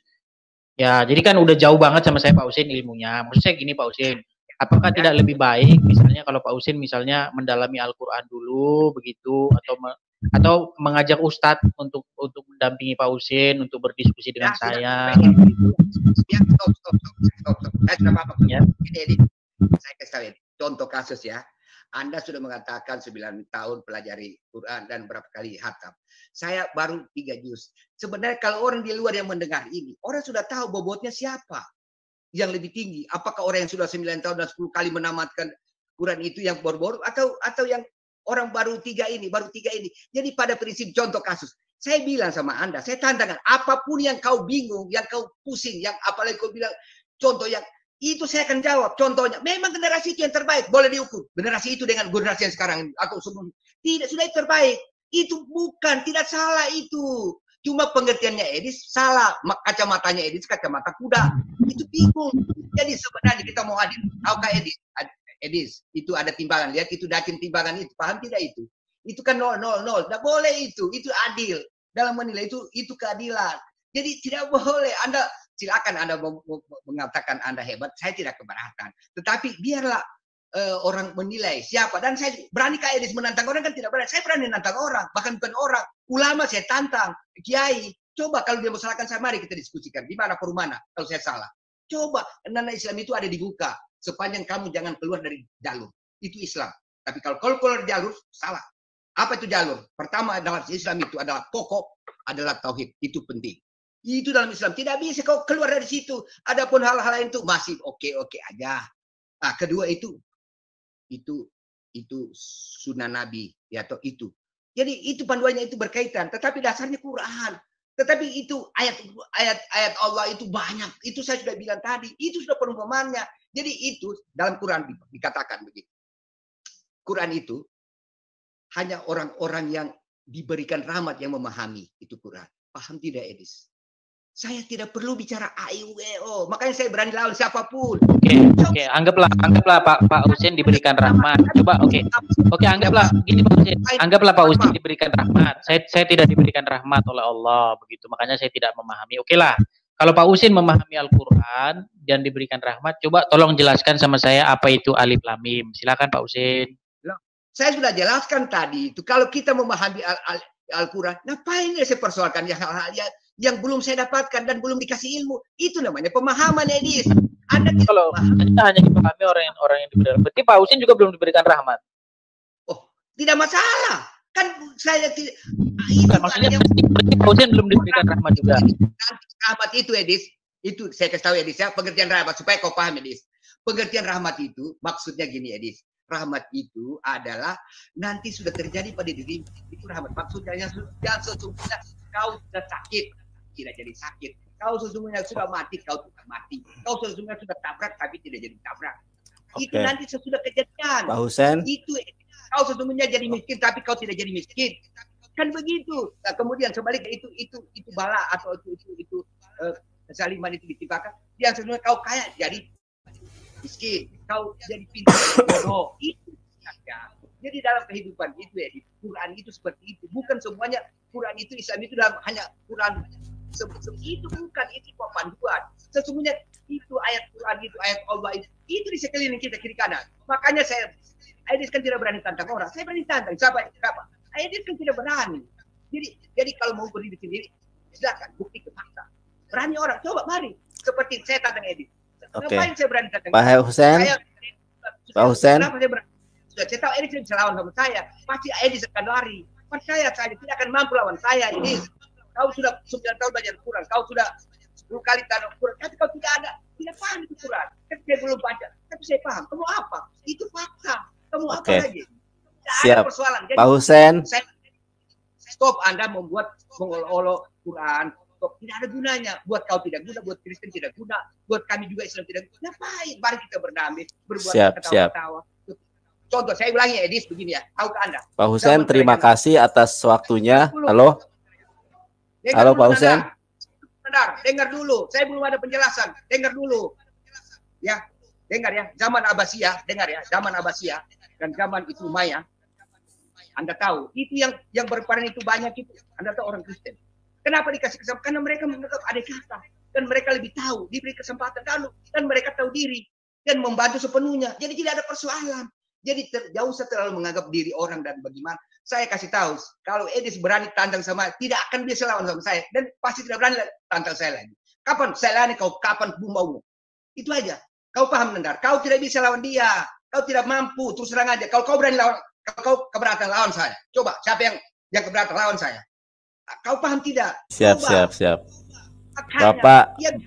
Ya, jadi kan udah jauh banget sama saya Pak Husain ilmunya. Maksud saya gini Pak Husain, apakah tidak lebih baik misalnya kalau Pak Husain misalnya mendalami Al-Quran dulu begitu atau mengajak Ustadz untuk mendampingi Pak Husain untuk berdiskusi dengan saya. Stop. Ya. Saya kasih tahu contoh kasus ya. Anda sudah mengatakan 9 tahun pelajari Quran dan berapa kali khatam. Saya baru 3 juz. Sebenarnya kalau orang di luar yang mendengar ini, orang sudah tahu bobotnya siapa yang lebih tinggi. Apakah orang yang sudah 9 tahun dan 10 kali menamatkan Quran itu yang baru-baru atau yang orang baru 3 ini. Jadi pada prinsip contoh kasus, saya bilang sama Anda, saya tantangan apapun yang kau bingung, yang kau pusing, yang apalagi kau bilang contoh yang itu saya akan jawab. Contohnya, memang generasi itu yang terbaik, boleh diukur. Generasi itu dengan generasi yang sekarang atau sebelum tidak sudah itu terbaik. Itu bukan, tidak salah itu. Cuma pengertiannya Edis salah, kacamatanya Edis kacamata kuda. Itu bingung. Jadi sebenarnya kita mau adil. Tahukah Edis, itu ada timbangan. Lihat itu dacin timbangan itu. Paham tidak itu? Itu kan 0, 0, 0. Tidak boleh itu. Itu adil. Dalam menilai itu keadilan. Jadi tidak boleh. Anda silakan Anda mengatakan Anda hebat. Saya tidak keberatan. Tetapi biarlah orang menilai siapa. Dan saya berani kayak Edis menantang orang kan tidak berani. Saya berani menantang orang. Bahkan bukan orang. Ulama saya tantang. Kiai. Coba kalau dia mau salahkan saya, mari kita diskusikan. Di mana mana kalau saya salah. Coba. Karena Islam itu ada dibuka. Sepanjang kamu jangan keluar dari jalur. Itu Islam. Tapi kalau keluar dari jalur, salah. Apa itu jalur? Pertama dalam Islam itu adalah pokok, adalah tauhid. Itu penting. Itu dalam Islam. Tidak bisa kau keluar dari situ. Adapun hal-hal lain itu masih oke-oke aja. Nah, kedua itu sunnah Nabi. Ya, atau itu. Jadi itu panduannya itu berkaitan. Tetapi dasarnya Quran. Tetapi itu ayat Allah itu banyak. Itu saya sudah bilang tadi. Itu sudah perumpamannya. Jadi itu dalam Quran dikatakan begitu. Quran itu hanya orang-orang yang diberikan rahmat yang memahami itu Quran. Paham tidak, Edis? Saya tidak perlu bicara AIUEO. Makanya saya berani lawan siapapun. Oke. Anggaplah Pak Husin diberikan rahmat. Coba oke, anggaplah gini Pak Husin. Anggaplah Pak Husin diberikan rahmat. Saya tidak diberikan rahmat oleh Allah begitu. Makanya saya tidak memahami. Oke lah. Kalau Pak Husin memahami Al-Qur'an dan diberikan rahmat, coba tolong jelaskan sama saya apa itu Alif Lam Mim. Silakan Pak Husin. Saya sudah jelaskan tadi itu kalau kita memahami Al-Quran, ngapain saya persoalkan hal-hal yang belum saya dapatkan dan belum dikasih ilmu? Itu namanya pemahaman, Edis. Anda kalau hanya dipahami orang yang diberikan. Berarti Pak Husin juga belum diberikan rahmat. Oh, tidak masalah. Kan saya tidak. Bukan, maksudnya berarti Pak Husin belum diberikan rahmat juga. Rahmat itu, Edis. Itu saya kasih tahu, Edis ya, pengertian rahmat supaya kau paham, Edis. Pengertian rahmat itu maksudnya gini, Edis. Rahmat itu adalah nanti sudah terjadi pada diri itu rahmat. Maksudnya yang sesungguhnya kau sudah sakit, tidak jadi sakit. Kau sesungguhnya sudah mati, kau tidak mati. Kau sesungguhnya sudah tabrak, tapi tidak jadi tabrak. Itu nanti sesudah kejadian. Pak Husin. Itu kau sesungguhnya jadi miskin, tapi kau tidak jadi miskin. Kan begitu. Nah, kemudian sebaliknya itu bala atau itu kesaliman itu ditimpakan. Yang sesungguhnya kau kaya jadi miskin, kau jadi pintar, bodoh. Itu saja. Jadi dalam kehidupan itu ya, di Quran itu seperti itu. Bukan semuanya Quran itu, Islam itu dalam hanya Quran. Itu bukan, itu panduan. Sesungguhnya itu ayat Quran itu, ayat Allah itu di sekeliling kita kiri kanan. Makanya saya, Aidis kan tidak berani tantang orang. Saya berani tantang. Siapa? Aidis kan tidak berani. Jadi kalau mau berdiri sendiri, silakan bukti ke fakta. Berani orang, coba mari. Seperti saya tantang Aidis. Oke. Pak Husin. Pak Husin. Saya tahu Edis bisa lawan sama saya. Pasti Edis akan lari. Percaya saya, tidak akan mampu lawan saya, Edis. Kau sudah 9 tahun belajar Quran. Kau sudah 10 kali tanam Quran. Tapi kau tidak paham itu Quran. Tapi saya belum baca. Tapi saya paham. Kamu apa? Itu fakta. Kamu apa lagi? Tidak ada persoalan. Jadi, Pak Husin. Stop Anda membuat mengolok-olok Quran. Tidak ada gunanya. Buat kau tidak guna, buat Kristen tidak guna, buat kami juga Islam tidak guna. Ngapain? Mari kita berdamai, berbuat ketawa-ketawa. Contoh, saya ulangi Edis begini ya. Tahu ke Anda? Pak Husin, terima kasih atas waktunya. Halo. Halo Pak Husin. Dengar dulu. Saya belum ada penjelasan. Dengar dulu. Ya, dengar ya. Zaman Abbasiyah, dengar ya. Zaman Abbasiyah dan zaman itu Umayyah. Anda tahu, itu yang berperan itu banyak itu. Anda tahu orang Kristen. Kenapa dikasih kesempatan? Karena mereka menganggap ada kata. Dan mereka lebih tahu. Diberi kesempatan lalu. Dan mereka tahu diri. Dan membantu sepenuhnya. Jadi tidak ada persoalan. Jadi jauh usah terlalu menganggap diri orang dan bagaimana. Saya kasih tahu. Kalau Edis berani tantang sama, tidak akan bisa lawan sama saya. Dan pasti tidak berani tantang saya lagi. Kapan saya lani kau? Kapan mau? Itu aja. Kau paham Nendar? Kau tidak bisa lawan dia. Kau tidak mampu, terus terang aja. Kalau kau berani lawan, kalau kau keberatan lawan saya, coba siapa yang keberatan lawan saya? Kau paham tidak? Siap, Coba. siap. Makanya,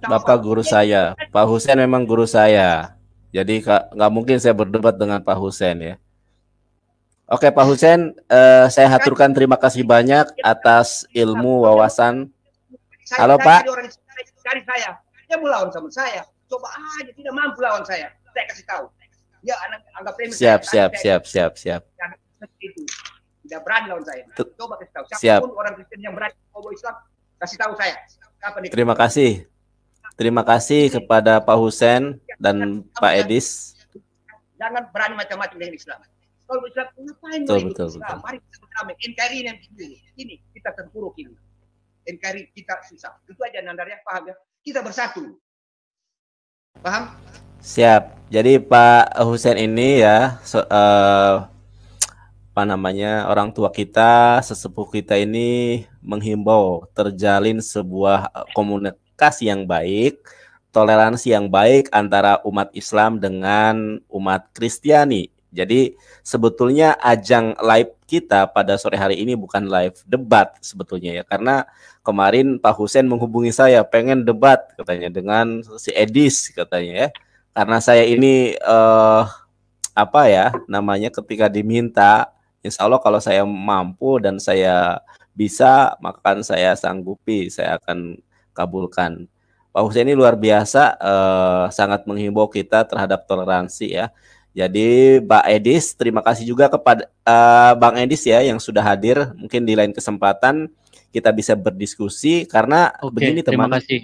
Bapak guru saya, Pak Husein memang guru saya. Jadi nggak mungkin saya berdebat dengan Pak Husein ya. Oke Pak Husein, saya haturkan terima kasih banyak atas ilmu, wawasan. Halo Pak. Cari saya, dia mau lawan sama saya. Coba aja, tidak mampu lawan saya. Saya kasih tahu. Ya, anggap remeh. Siap. Itu. Tidak berani lawan saya. Coba kasih tahu. Siap. Siapapun orang Kristen yang berani bawa Islam, kasih tahu saya. Terima kasih. Terima kasih kepada Pak Husein dan Pak Edis. Jangan berani macam-macam dengan Islam. Kalau Islam, ngapain betul. Mari kita bersama. NKRI ini kita terpuruk ini. NKRI kita susah. Itu aja Nandarnya, paham ya? Kita bersatu. Paham? Siap. Jadi Pak Husein ini ya, apa namanya, orang tua kita, sesepuh kita ini menghimbau terjalin sebuah komunikasi yang baik, toleransi yang baik antara umat Islam dengan umat Kristiani. Jadi sebetulnya ajang live kita pada sore hari ini bukan live debat sebetulnya ya, karena kemarin Pak Husein menghubungi saya pengen debat katanya dengan si Edis katanya ya, karena saya ini apa ya namanya, ketika diminta, insya Allah kalau saya mampu dan saya bisa, maka saya sanggupi, saya akan kabulkan. Pak Husein ini luar biasa, sangat menghimbau kita terhadap toleransi ya. Jadi Mbak Edis, terima kasih juga kepada Bang Edis ya yang sudah hadir. Mungkin di lain kesempatan kita bisa berdiskusi, karena begini teman. Terima kasih.